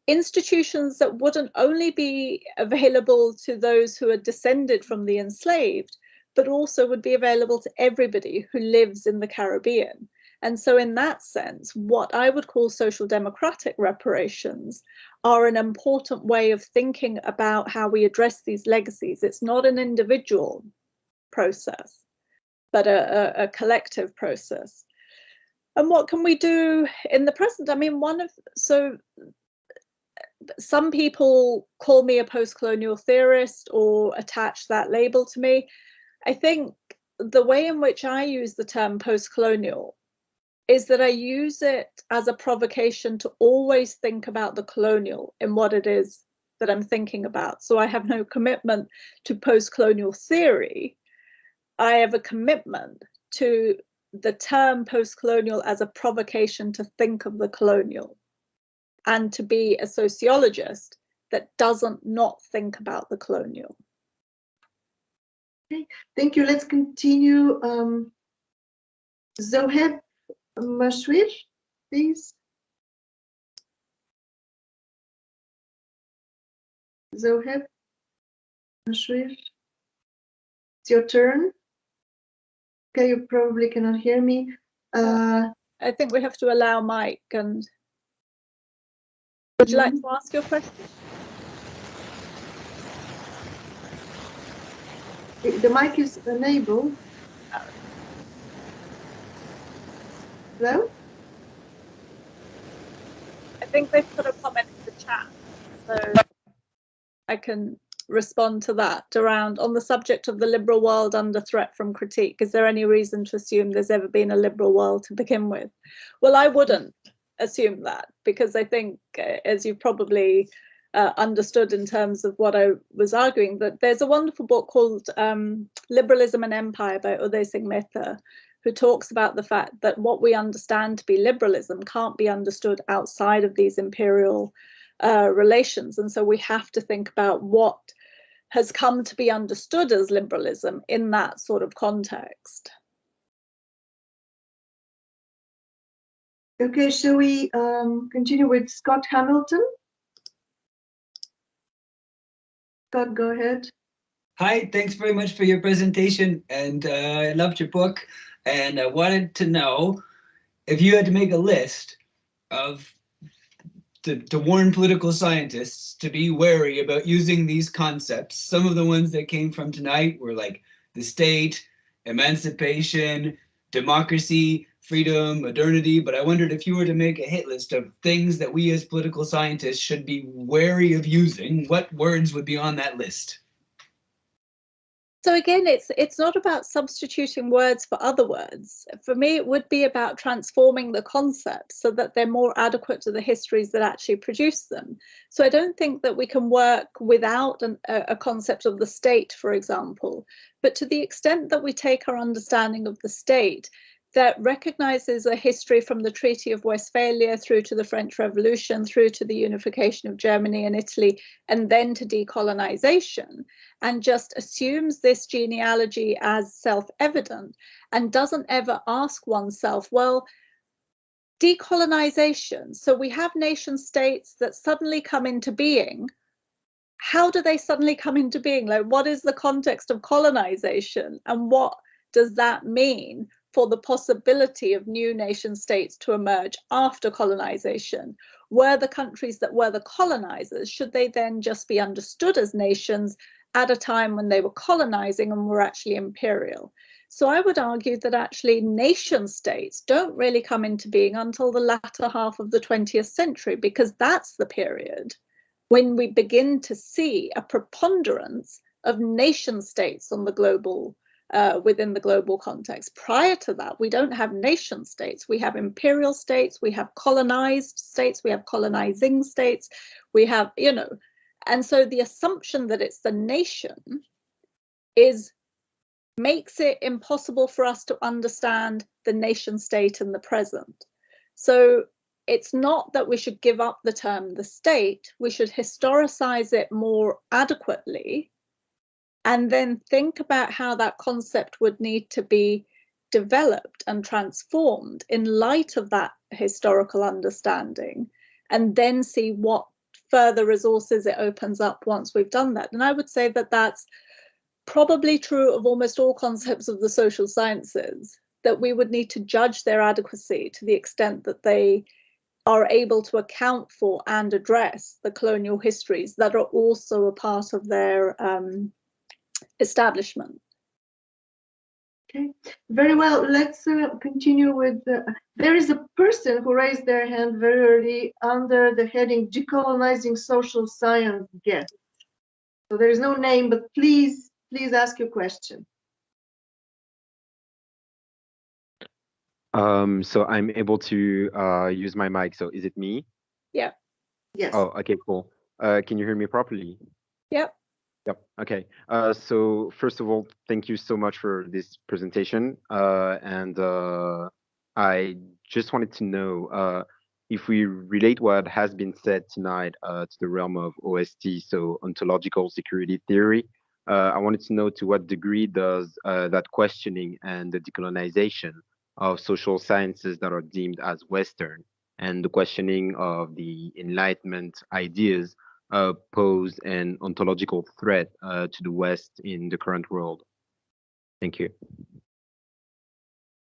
S2: Institutions that wouldn't only be available to those who are descended from the enslaved, but also would be available to everybody who lives in the Caribbean. And so in that sense, what I would call social democratic reparations are an important way of thinking about how we address these legacies. It's not an individual process, but a collective process. And what can we do in the present? I mean, some people call me a post-colonial theorist or attach that label to me. I think the way in which I use the term post-colonial is that I use it as a provocation to always think about the colonial in what it is that I'm thinking about. So I have no commitment to post-colonial theory. I have a commitment to the term post-colonial as a provocation to think of the colonial, and to be a sociologist that doesn't not think about the colonial.
S1: Okay, thank you. Let's continue. Zoheb Mashwir, please. Zoheb Mashwir, it's your turn. Okay, you probably cannot hear me.
S2: I think we have to allow Mike. And would you like to ask your question?
S1: The mic is enabled. Hello?
S2: I think they've put a comment in the chat, so I can respond to that around on the subject of the liberal world under threat from critique. Is there any reason to assume there's ever been a liberal world to begin with? Well, I wouldn't assume that, because I think, as you probably understood in terms of what I was arguing, that there's a wonderful book called Liberalism and Empire by Uday Singh Mehta, who talks about the fact that what we understand to be liberalism can't be understood outside of these imperial relations. And so we have to think about what has come to be understood as liberalism in that sort of context.
S1: Okay, shall we continue with Scott Hamilton? Scott, go ahead.
S4: Hi, thanks very much for your presentation, and I loved your book, and I wanted to know if you had to make a list of to warn political scientists to be wary about using these concepts. Some of the ones that came from tonight were like the state, emancipation, democracy, freedom, modernity, but I wondered if you were to make a hit list of things that we as political scientists should be wary of using, what words would be on that list?
S2: So again, it's not about substituting words for other words. For me, it would be about transforming the concepts so that they're more adequate to the histories that actually produce them. So I don't think that we can work without a concept of the state, for example, but to the extent that we take our understanding of the state that recognizes a history from the Treaty of Westphalia through to the French Revolution, through to the unification of Germany and Italy, and then to decolonization, and just assumes this genealogy as self-evident and doesn't ever ask oneself, well, decolonization, so we have nation states that suddenly come into being. How do they suddenly come into being? Like, what is the context of colonization, and what does that mean for the possibility of new nation states to emerge after colonization? Were the countries that were the colonizers, should they then just be understood as nations at a time when they were colonizing and were actually imperial? So I would argue that actually nation states don't really come into being until the latter half of the 20th century, because that's the period when we begin to see a preponderance of nation states on the global, within the global context. Prior to that, we don't have nation states. We have imperial states, we have colonized states, we have colonizing states, we have, and so the assumption that it's the nation makes it impossible for us to understand the nation state in the present. So it's not that we should give up the term the state, we should historicize it more adequately and then think about how that concept would need to be developed and transformed in light of that historical understanding, and then see what further resources it opens up once we've done that. And I would say that that's probably true of almost all concepts of the social sciences, that we would need to judge their adequacy to the extent that they are able to account for and address the colonial histories that are also a part of their establishment.
S1: Okay, very well. Let's continue with, there is a person who raised their hand very early under the heading Decolonizing Social Science Guest. So there is no name, but please ask your question.
S5: So I'm able to use my mic. So is it me?
S2: Yeah.
S1: Yes.
S5: Oh, okay, cool. Can you hear me properly?
S2: Yep.
S5: Yep. Okay. So first of all, thank you so much for this presentation. And I just wanted to know if we relate what has been said tonight to the realm of OST, so ontological security theory. I wanted to know to what degree does that questioning and the decolonization of social sciences that are deemed as Western and the questioning of the Enlightenment ideas pose an ontological threat to the West in the current world? Thank you.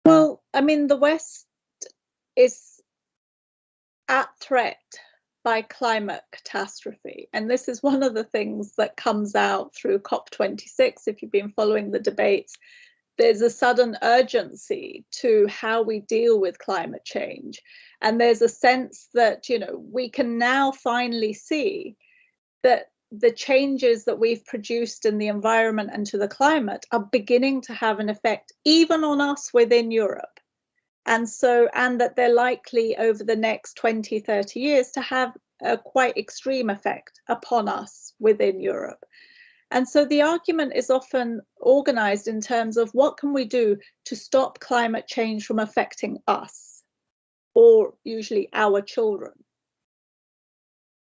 S2: Well, I mean, the West is at threat by climate catastrophe. And this is one of the things that comes out through COP26. If you've been following the debates, there's a sudden urgency to how we deal with climate change. And there's a sense that, we can now finally see that the changes that we've produced in the environment and to the climate are beginning to have an effect even on us within Europe. And that they're likely over the next 20, 30 years to have a quite extreme effect upon us within Europe. And so the argument is often organized in terms of what can we do to stop climate change from affecting us, or usually our children.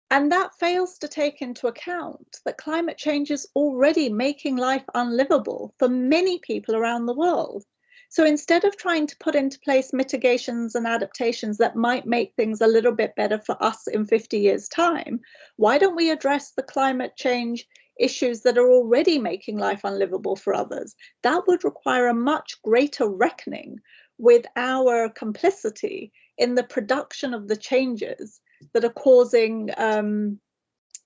S2: And that fails to take into account that climate change is already making life unlivable for many people around the world. So instead of trying to put into place mitigations and adaptations that might make things a little bit better for us in 50 years' time, why don't we address the climate change issues that are already making life unlivable for others? That would require a much greater reckoning with our complicity in the production of the changes that are causing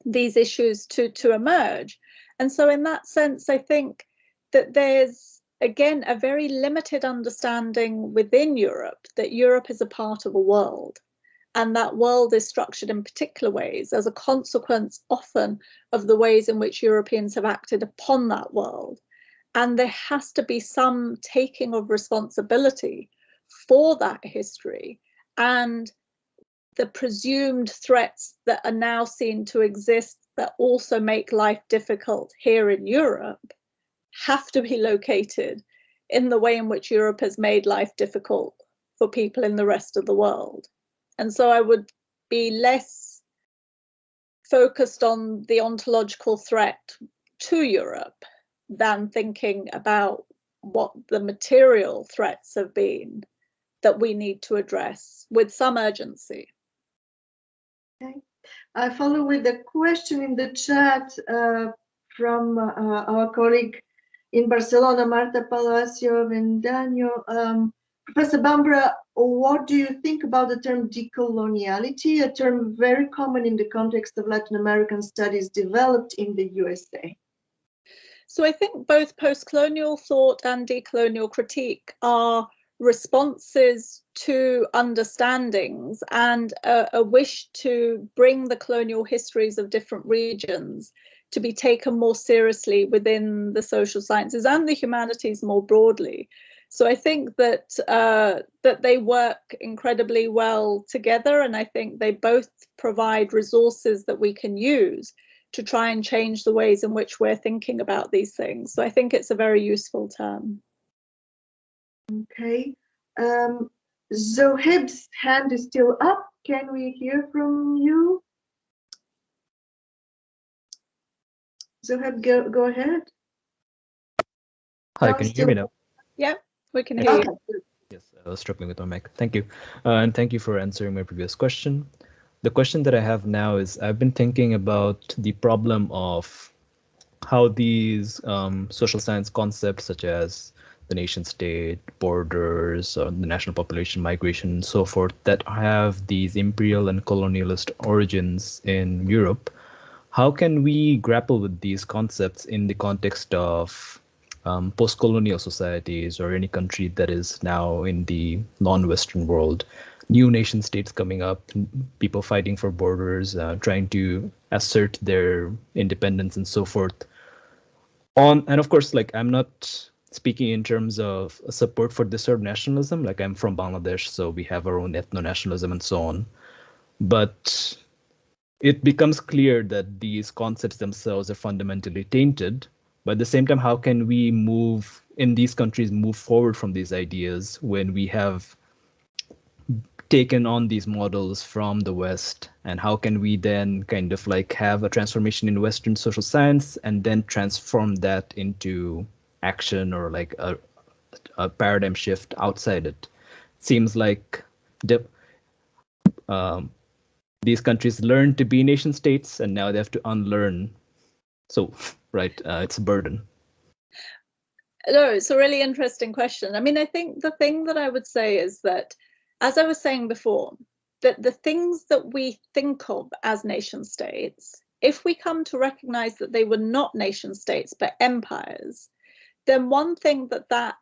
S2: these issues to emerge. And so in that sense, I think that there's, again, a very limited understanding within Europe that Europe is a part of a world, and that world is structured in particular ways as a consequence often of the ways in which Europeans have acted upon that world. And there has to be some taking of responsibility for that history, and the presumed threats that are now seen to exist that also make life difficult here in Europe have to be located in the way in which Europe has made life difficult for people in the rest of the world. And so I would be less focused on the ontological threat to Europe than thinking about what the material threats have been that we need to address with some urgency.
S1: Okay. I follow with a question in the chat from our colleague in Barcelona, Marta Palacio Vendaño. Professor Bhambra, what do you think about the term decoloniality, a term very common in the context of Latin American studies developed in the USA?
S2: So I think both post-colonial thought and decolonial critique are responses to understandings and a wish to bring the colonial histories of different regions to be taken more seriously within the social sciences and the humanities more broadly. So I think that that they work incredibly well together, and I think they both provide resources that we can use to try and change the ways in which we're thinking about these things. So I think it's a very useful term.
S1: Okay. Zoheb's hand is still up. Can we hear from you? Zoheb, go ahead.
S6: Hi,
S1: No,
S6: can you hear me now?
S2: Yeah, we can
S6: Yes.
S2: hear
S1: Okay.
S2: you.
S6: Yes, I was struggling with my mic. Thank you. And thank you for answering my previous question. The question that I have now is I've been thinking about the problem of how these social science concepts such as the nation state, borders, or the national population, migration, and so forth, that have these imperial and colonialist origins in Europe. How can we grapple with these concepts in the context of post-colonial societies or any country that is now in the non-Western world, new nation states coming up, people fighting for borders, trying to assert their independence and so forth. And of course, like, I'm not speaking in terms of support for this sort of nationalism. Like, I'm from Bangladesh, so we have our own ethno-nationalism and so on. But it becomes clear that these concepts themselves are fundamentally tainted. But at the same time, how can we move in these countries, move forward from these ideas when we have taken on these models from the West? And how can we then kind of like have a transformation in Western social science and then transform that into action or like a paradigm shift outside it? Seems like these countries learned to be nation states and now they have to unlearn. So, right, it's a burden.
S2: No, it's a really interesting question. I mean, I think the thing that I would say is that, as I was saying before, that the things that we think of as nation states, if we come to recognize that they were not nation states but empires, then one thing that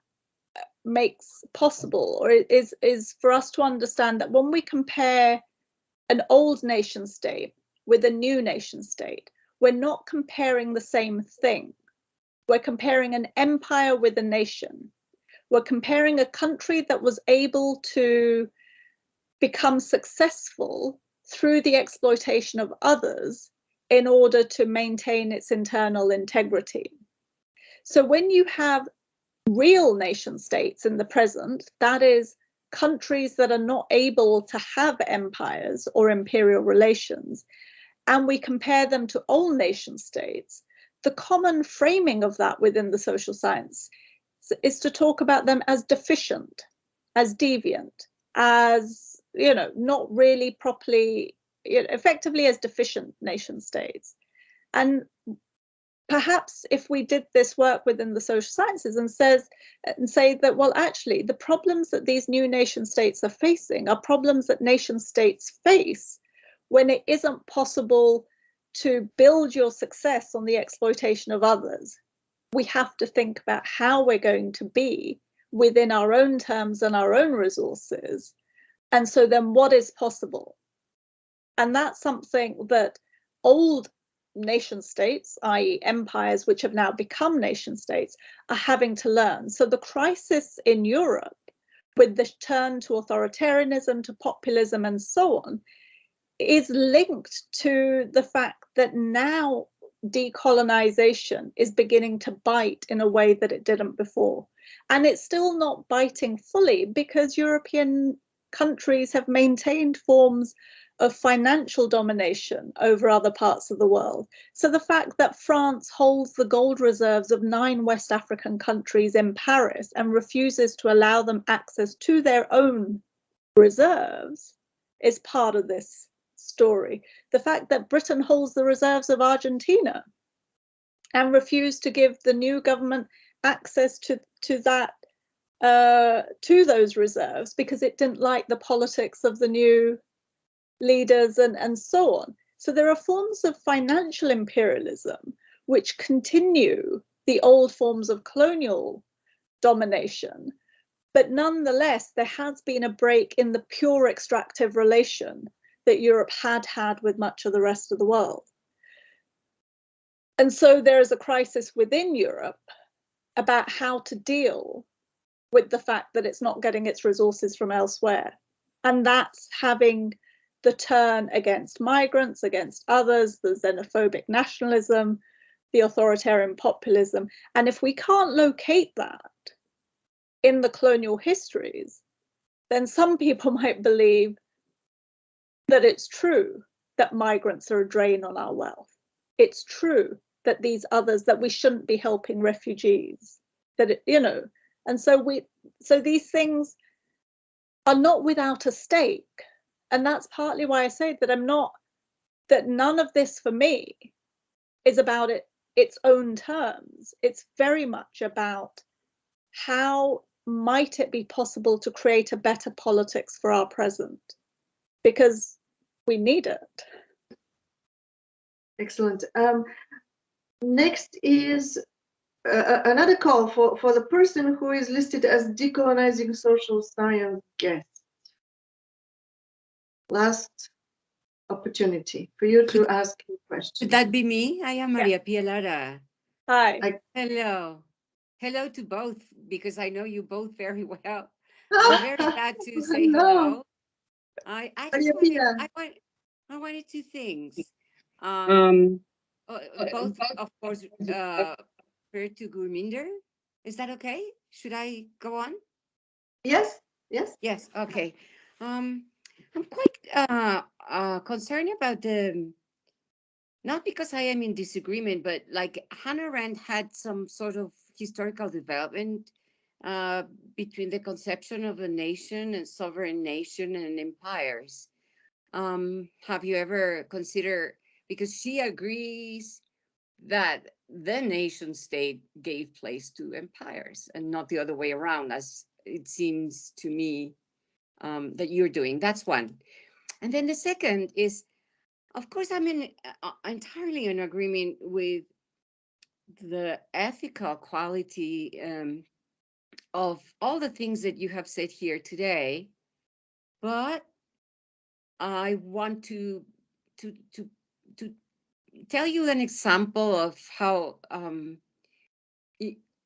S2: makes possible or is for us to understand that when we compare an old nation state with a new nation state, we're not comparing the same thing. We're comparing an empire with a nation. We're comparing a country that was able to become successful through the exploitation of others in order to maintain its internal integrity. So when you have real nation states in the present, that is, countries that are not able to have empires or imperial relations, and we compare them to old nation states, the common framing of that within the social science is to talk about them as deficient, as deviant, as, you know, not really properly, effectively as deficient nation states. And perhaps if we did this work within the social sciences and say that, well, actually, the problems that these new nation states are facing are problems that nation states face when it isn't possible to build your success on the exploitation of others. We have to think about how we're going to be within our own terms and our own resources. And so then what is possible? And that's something that old nation states, i.e. empires which have now become nation states, are having to learn. So the crisis in Europe with the turn to authoritarianism, to populism and so on, is linked to the fact that now decolonization is beginning to bite in a way that it didn't before. And it's still not biting fully because European countries have maintained forms of financial domination over other parts of the world. So the fact that France holds the gold reserves of 9 West African countries in Paris and refuses to allow them access to their own reserves is part of this story. The fact that Britain holds the reserves of Argentina and refused to give the new government access to those reserves because it didn't like the politics of the new leaders and so on. So there are forms of financial imperialism which continue the old forms of colonial domination, But nonetheless, there has been a break in the pure extractive relation that Europe had with much of the rest of the world. And so there is a crisis within Europe about how to deal with the fact that it's not getting its resources from elsewhere. And that's having the turn against migrants, against others, the xenophobic nationalism, the authoritarian populism. And if we can't locate that in the colonial histories, then some people might believe that it's true that migrants are a drain on our wealth. It's true that these others, that we shouldn't be helping refugees, that it, you know, and so these things are not without a stake. And that's partly why I say that that none of this for me is about its own terms. It's very much about how might it be possible to create a better politics for our present, because we need it.
S1: Excellent. Next is another call for the person who is listed as Decolonizing Social Science guest. Last opportunity for you to ask a question.
S7: Would that be me? I am Maria Pia.
S2: Hi.
S7: Hello. Hello to both, because I know you both very well. I'm very glad to say hello. I wanted two things. Both, of course, refer to Gurminder. Is that okay? Should I go on?
S1: Yes, yes.
S7: Yes, okay. I'm quite concerned about not because I am in disagreement, but like Hannah Arendt had some sort of historical development between the conception of a nation and sovereign nation and empires. Have you ever considered, because she agrees that the nation state gave place to empires and not the other way around, as it seems to me that you're doing. That's one. And then the second is, of course, I'm entirely in agreement with the ethical quality of all the things that you have said here today, but I want to tell you an example of how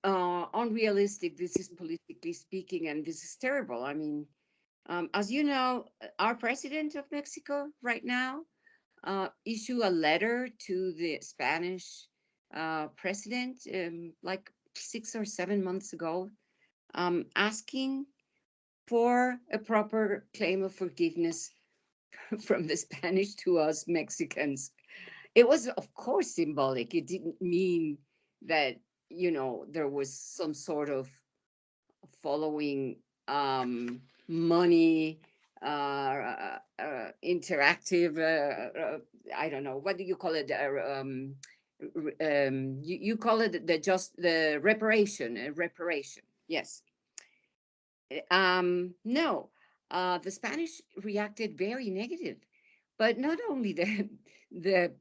S7: unrealistic this is, politically speaking, and this is terrible. I mean, as you know, our president of Mexico right now issued a letter to the Spanish president like 6 or 7 months ago, asking for a proper claim of forgiveness from the Spanish to us Mexicans. It was, of course, symbolic. It didn't mean that, you know, there was some sort of following money, interactive, I don't know, what do you call it? You call it the reparation. Yes. No, the Spanish reacted very negative, but not only the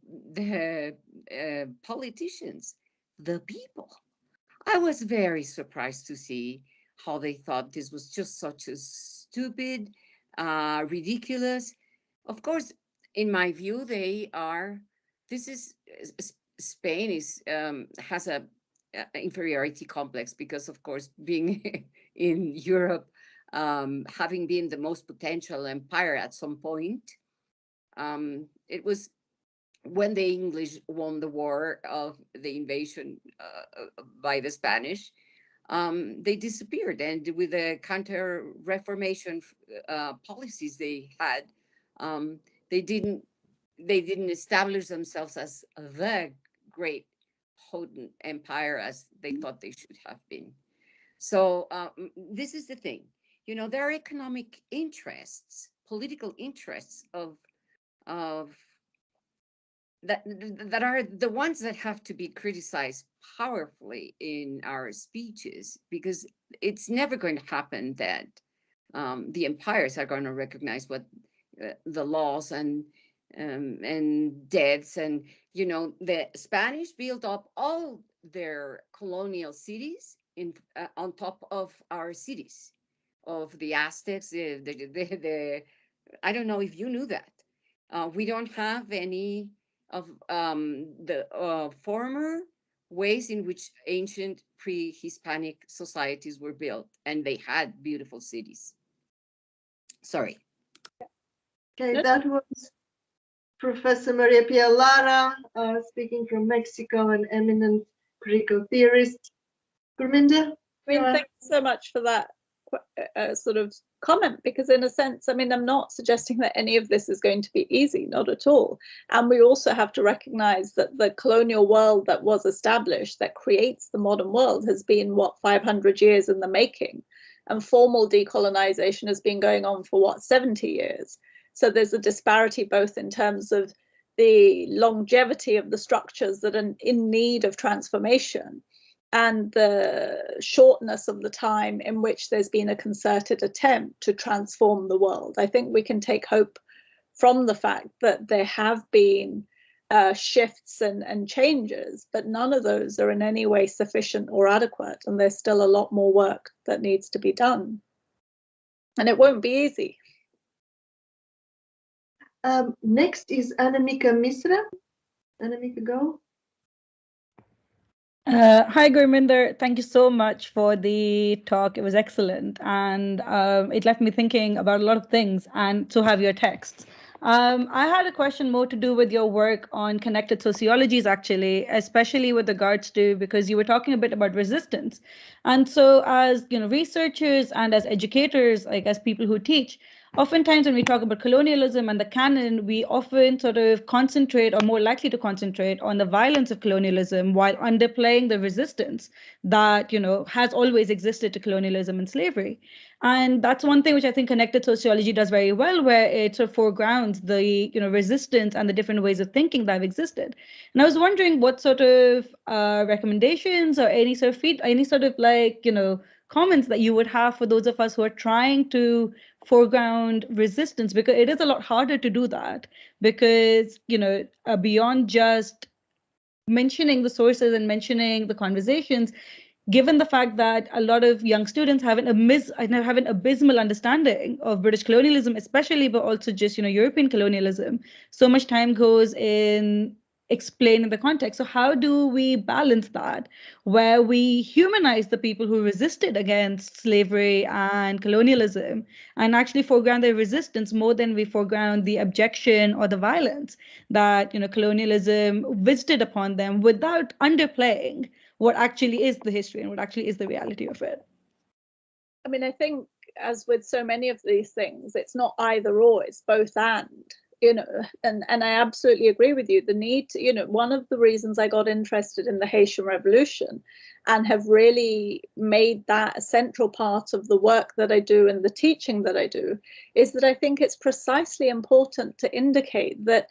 S7: politicians, the people. I was very surprised to see how they thought this was just such a stupid, ridiculous. Of course, in my view, Spain has a inferiority complex because, of course, being in Europe, having been the most potential empire at some point, it was when the English won the war of the invasion by the Spanish, they disappeared. And with the counter-reformation policies they had, they didn't establish themselves as the great potent empire as they thought they should have been. So this is the thing, you know, there are economic interests, political interests of that are the ones that have to be criticized powerfully in our speeches, because it's never going to happen that the empires are going to recognize what the laws and debts, and you know, the Spanish built up all their colonial cities on top of our cities. of the Aztecs. I don't know if you knew that. We don't have any of the former ways in which ancient pre-Hispanic societies were built, and they had beautiful cities. Sorry.
S1: Okay, that was Professor Maria Pia Lara, speaking from Mexico, an eminent critical theorist. Gurminder?
S2: I mean, thanks so much for that sort of comment, because in a sense, I mean, I'm not suggesting that any of this is going to be easy, not at all. And we also have to recognize that the colonial world that was established, that creates the modern world, has been, 500 years in the making. And formal decolonization has been going on for 70 years. So there's a disparity both in terms of the longevity of the structures that are in need of transformation and the shortness of the time in which there's been a concerted attempt to transform the world. I think we can take hope from the fact that there have been shifts and changes, but none of those are in any way sufficient or adequate, and there's still a lot more work that needs to be done. And it won't be easy.
S1: Next is Anamika Misra. Anamika, go.
S8: Hi, Gurminder. Thank you so much for the talk. It was excellent. And it left me thinking about a lot of things, and so have your texts. I had a question more to do with your work on connected sociologies, actually, especially with regards to, because you were talking a bit about resistance. And so as researchers and as educators, like as people who teach, oftentimes when we talk about colonialism and the canon, we often sort of concentrate, or more likely to concentrate, on the violence of colonialism while underplaying the resistance that has always existed to colonialism and slavery. And that's one thing which I think connected sociology does very well, where it sort of foregrounds the resistance and the different ways of thinking that have existed. And I was wondering what sort of recommendations or any sort of comments that you would have for those of us who are trying to foreground resistance, because it is a lot harder to do that, because beyond just mentioning the sources and mentioning the conversations, given the fact that a lot of young students have an abysmal understanding of British colonialism, especially, but also just European colonialism, so much time goes in explaining the context. So how do we balance that, where we humanize the people who resisted against slavery and colonialism and actually foreground their resistance more than we foreground the objection or the violence that colonialism visited upon them, without underplaying what actually is the history and what actually is the reality of it?
S2: I mean, I think, as with so many of these things, it's not either or, it's both and. And I absolutely agree with you. The need to, one of the reasons I got interested in the Haitian Revolution and have really made that a central part of the work that I do and the teaching that I do, is that I think it's precisely important to indicate that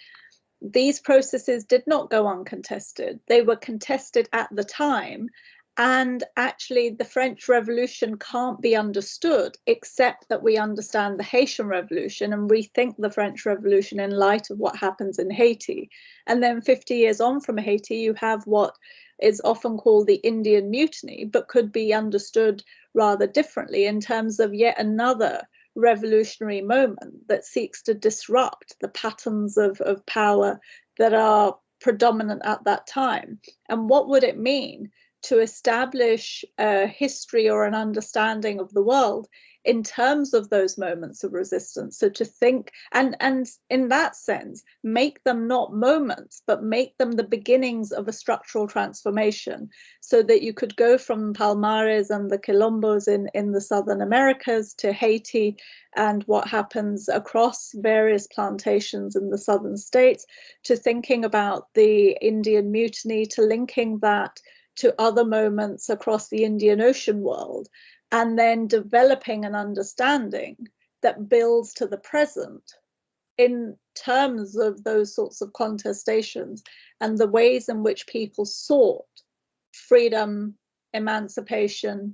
S2: these processes did not go uncontested. They were contested at the time. And actually, the French Revolution can't be understood except that we understand the Haitian Revolution and rethink the French Revolution in light of what happens in Haiti. And then 50 years on from Haiti, you have what is often called the Indian Mutiny, but could be understood rather differently in terms of yet another revolutionary moment that seeks to disrupt the patterns of power that are predominant at that time. And what would it mean to establish a history or an understanding of the world in terms of those moments of resistance? So to think, and in that sense, make them not moments, but make them the beginnings of a structural transformation, so that you could go from Palmares and the Quilombos in the Southern Americas to Haiti and what happens across various plantations in the southern states, to thinking about the Indian Mutiny, to linking that to other moments across the Indian Ocean world, and then developing an understanding that builds to the present in terms of those sorts of contestations and the ways in which people sought freedom, emancipation,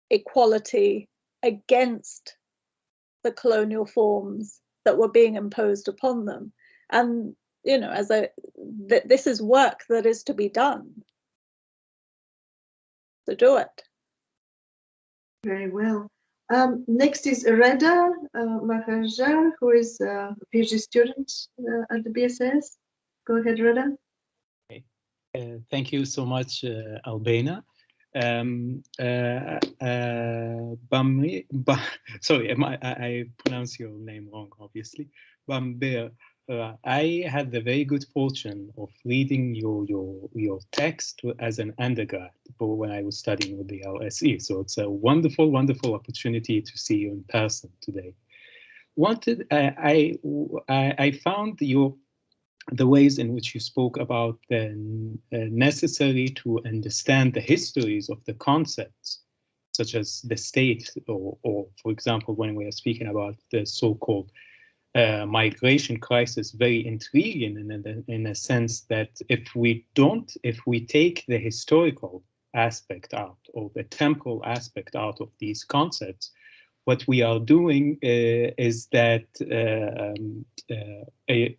S2: equality against the colonial forms that were being imposed upon them. And, this is work that is to be done. So do it.
S1: Very well. Next is Reda Mahajar, who is a PhD student at the BSS. Go ahead, Reda.
S9: Okay. Thank you so much, Albena. Sorry, I pronounce your name wrong, obviously. Bhambra. I had the very good fortune of reading your text as an undergrad when I was studying with the LSE. So it's a wonderful, wonderful opportunity to see you in person today. I found the ways in which you spoke about the necessary to understand the histories of the concepts, such as the state, or for example, when we are speaking about the so-called migration crisis, very intriguing in a sense that if we take the historical aspect out or the temporal aspect out of these concepts, what we are doing is that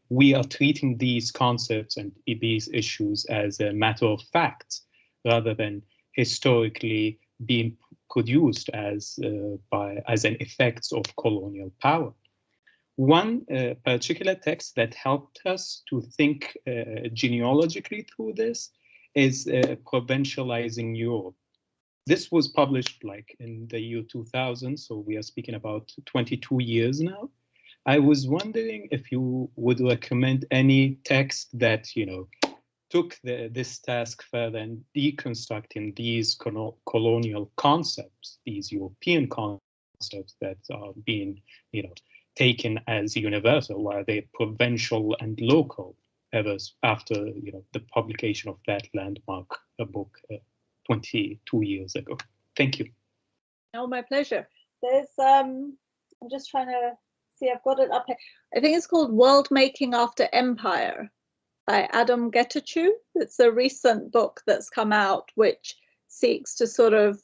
S9: we are treating these concepts and these issues as a matter of fact, rather than historically being produced as an effects of colonial power. One particular text that helped us to think genealogically through this is Provincializing Europe. This was published like in the year 2000, so we are speaking about 22 years now. I was wondering if you would recommend any text that, took this task further and deconstructing these colonial concepts, these European concepts that are being, taken as universal, while they're provincial and local, ever after, the publication of that landmark book 22 years ago. Thank you.
S2: Oh, my pleasure. There's, I'm just trying to see, I've got it up here. I think it's called World Making After Empire by Adam Getachew. It's a recent book that's come out, which seeks to sort of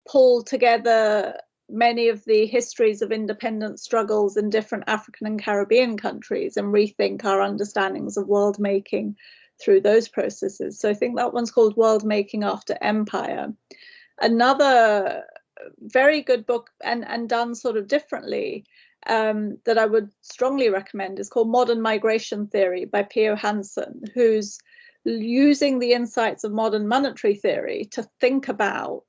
S2: pull together many of the histories of independence struggles in different African and Caribbean countries and rethink our understandings of world making through those processes. So I think that one's called World Making After Empire. Another very good book and done sort of differently that I would strongly recommend is called Modern Migration Theory by P.O. Hansen, who's using the insights of modern monetary theory to think about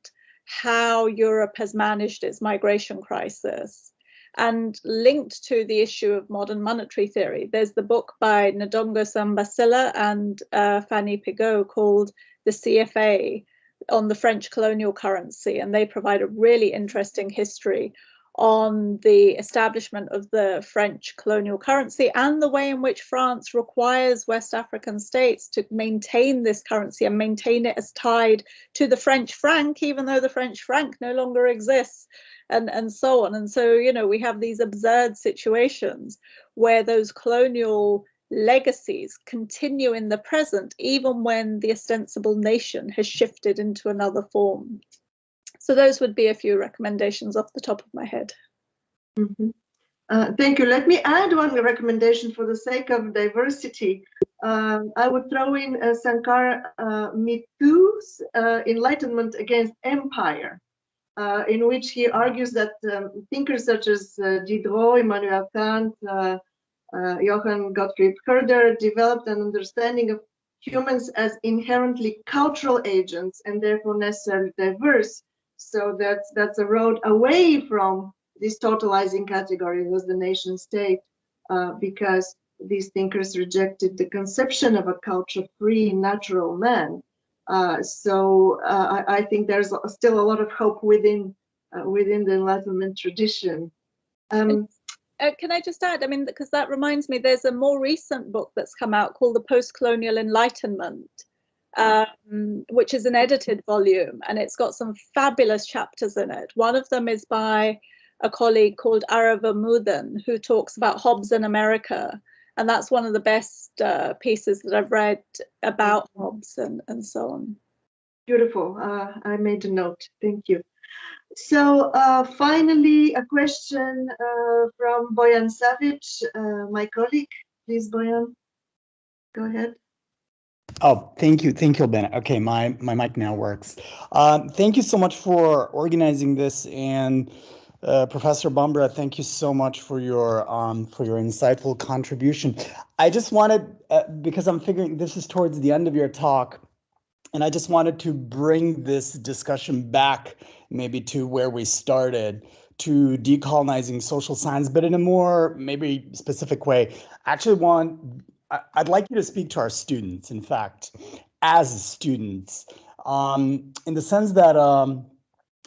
S2: how Europe has managed its migration crisis. And linked to the issue of modern monetary theory, there's the book by Ndongo Sambasila and Fanny Pigot called The CFA on the French colonial currency. And they provide a really interesting history on the establishment of the French colonial currency and the way in which France requires West African states to maintain this currency and maintain it as tied to the French franc, even though the French franc no longer exists, and so on. And so, we have these absurd situations where those colonial legacies continue in the present, even when the ostensible nation has shifted into another form. So those would be a few recommendations off the top of my head.
S1: Mm-hmm. Thank you. Let me add one recommendation for the sake of diversity. I would throw in Sankara Mithu's Enlightenment Against Empire, in which he argues that thinkers such as Diderot, Immanuel Kant, Johann Gottfried Herder developed an understanding of humans as inherently cultural agents and therefore necessarily diverse. So that's a road away from this totalizing category as the nation state, because these thinkers rejected the conception of a culture-free natural man. So I think there's still a lot of hope within the Enlightenment tradition.
S2: Can I just add, because that reminds me, there's a more recent book that's come out called The Post-Colonial Enlightenment, which is an edited volume, and it's got some fabulous chapters in it. One of them is by a colleague called Arava Mudhan, who talks about Hobbes in America. And that's one of the best pieces that I've read about Hobbes and so on.
S1: Beautiful. I made a note. Thank you. So finally, a question from Bojan Savic, my colleague. Please, Bojan, go ahead.
S10: Oh, thank you, Albena. Okay, my mic now works. Thank you so much for organizing this and Professor Bhambra, thank you so much for your insightful contribution. I just wanted, because I'm figuring this is towards the end of your talk, and I just wanted to bring this discussion back maybe to where we started, to decolonizing social science, but in a more maybe specific way. Actually, I'd like you to speak to our students, in fact, as students, in the sense that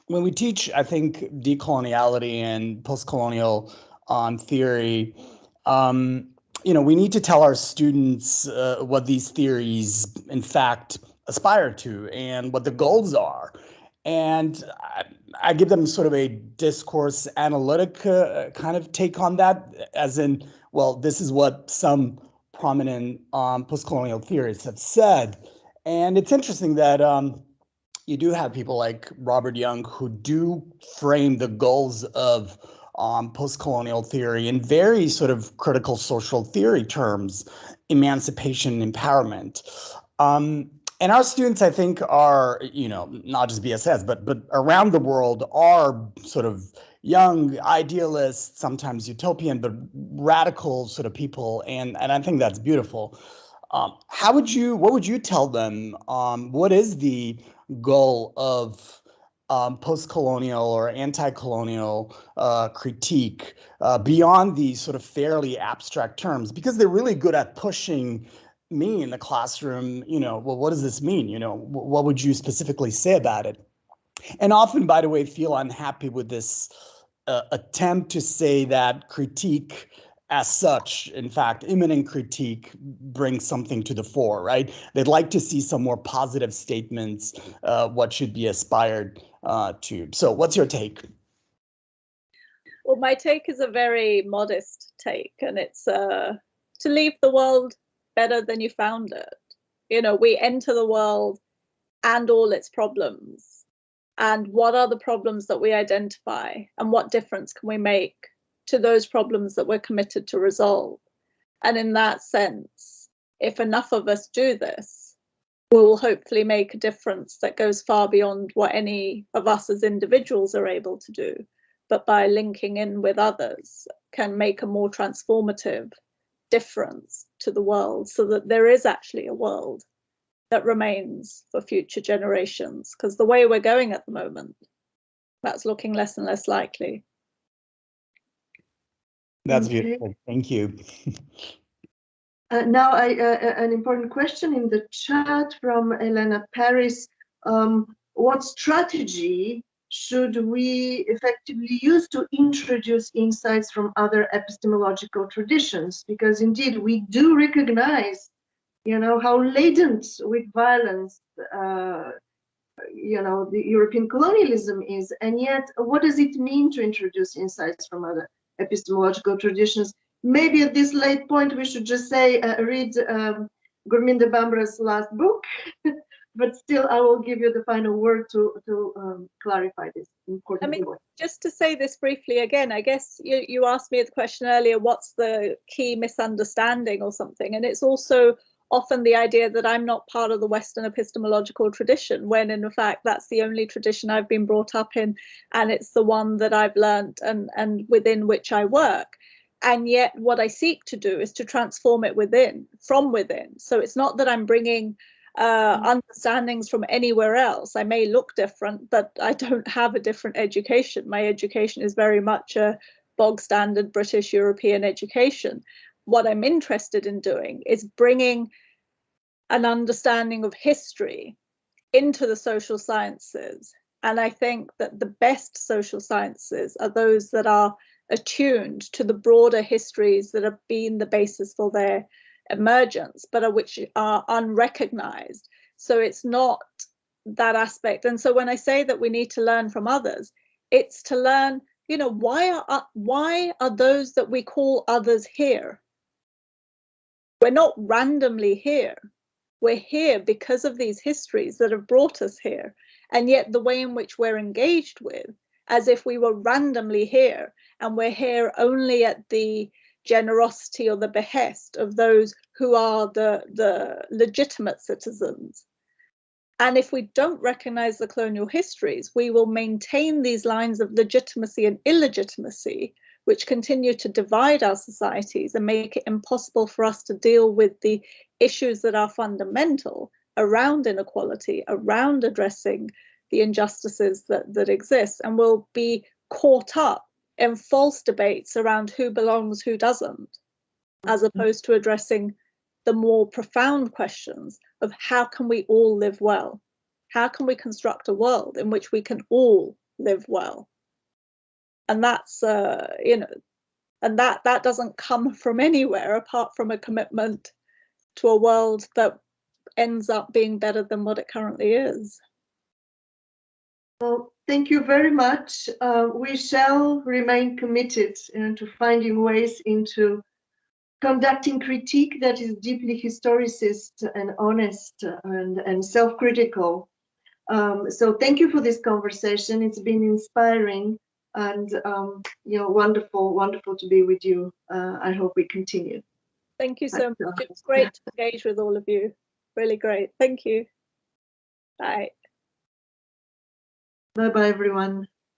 S10: when we teach, I think, decoloniality and post-colonial theory, we need to tell our students what these theories, in fact, aspire to and what the goals are. And I give them sort of a discourse analytic kind of take on that, as in, well, this is what some prominent post-colonial theorists have said. And it's interesting that you do have people like Robert Young who do frame the goals of post-colonial theory in very sort of critical social theory terms, emancipation, empowerment. And our students, I think, are, not just BSS, but around the world are sort of young idealists, sometimes utopian, but radical sort of people. And I think that's beautiful. What would you tell them? What is the goal of post-colonial or anti-colonial critique beyond these sort of fairly abstract terms? Because they're really good at pushing me in the classroom, well, what does this mean? What would you specifically say about it? And often, by the way, feel unhappy with this attempt to say that critique as such, in fact, imminent critique brings something to the fore, right? They'd like to see some more positive statements, what should be aspired to. So what's your take?
S2: Well, my take is a very modest take, and it's to leave the world better than you found it. We enter the world and all its problems. And what are the problems that we identify? And what difference can we make to those problems that we're committed to resolve? And in that sense, if enough of us do this, we will hopefully make a difference that goes far beyond what any of us as individuals are able to do, but by linking in with others, can make a more transformative difference to the world, so that there is actually a world that remains for future generations. Because the way we're going at the moment, that's looking less and less likely.
S10: That's beautiful. Thank you.
S1: Now, an important question in the chat from Elena Paris. What strategy should we effectively use to introduce insights from other epistemological traditions? Because indeed, we do recognize, how laden with violence, the European colonialism is, and yet, what does it mean to introduce insights from other epistemological traditions? Maybe at this late point, we should just say, read Gurminder Bhambra's last book, but still, I will give you the final word to clarify this important point.
S2: Just to say this briefly again, I guess you asked me the question earlier, what's the key misunderstanding or something? And it's also often the idea that I'm not part of the Western epistemological tradition, when in fact that's the only tradition I've been brought up in, and it's the one that I've learned and within which I work. And yet what I seek to do is to transform it from within. So it's not that I'm bringing understandings from anywhere else. I may look different, but I don't have a different education. My education is very much a bog standard British European education. What I'm interested in doing is bringing an understanding of history into the social sciences. And I think that the best social sciences are those that are attuned to the broader histories that have been the basis for their emergence, but which are unrecognized. So it's not that aspect. And so when I say that we need to learn from others, it's to learn, why are those that we call others here? We're not randomly here. We're here because of these histories that have brought us here. And yet the way in which we're engaged with, as if we were randomly here, and we're here only at the generosity or the behest of those who are the legitimate citizens. And if we don't recognize the colonial histories, we will maintain these lines of legitimacy and illegitimacy, which continue to divide our societies and make it impossible for us to deal with the issues that are fundamental around inequality, around addressing the injustices that exist, and we'll be caught up in false debates around who belongs, who doesn't, as opposed to addressing the more profound questions of how can we all live well? How can we construct a world in which we can all live well? And that's, and that doesn't come from anywhere apart from a commitment to a world that ends up being better than what it currently is.
S1: Well, thank you very much. We shall remain committed to finding ways into conducting critique that is deeply historicist and honest and self-critical. So thank you for this conversation. It's been inspiring and wonderful to be with you. I hope we continue.
S2: Thank you so much. It's great to engage with all of you. Really great. Thank you. Bye.
S1: Bye-bye, everyone.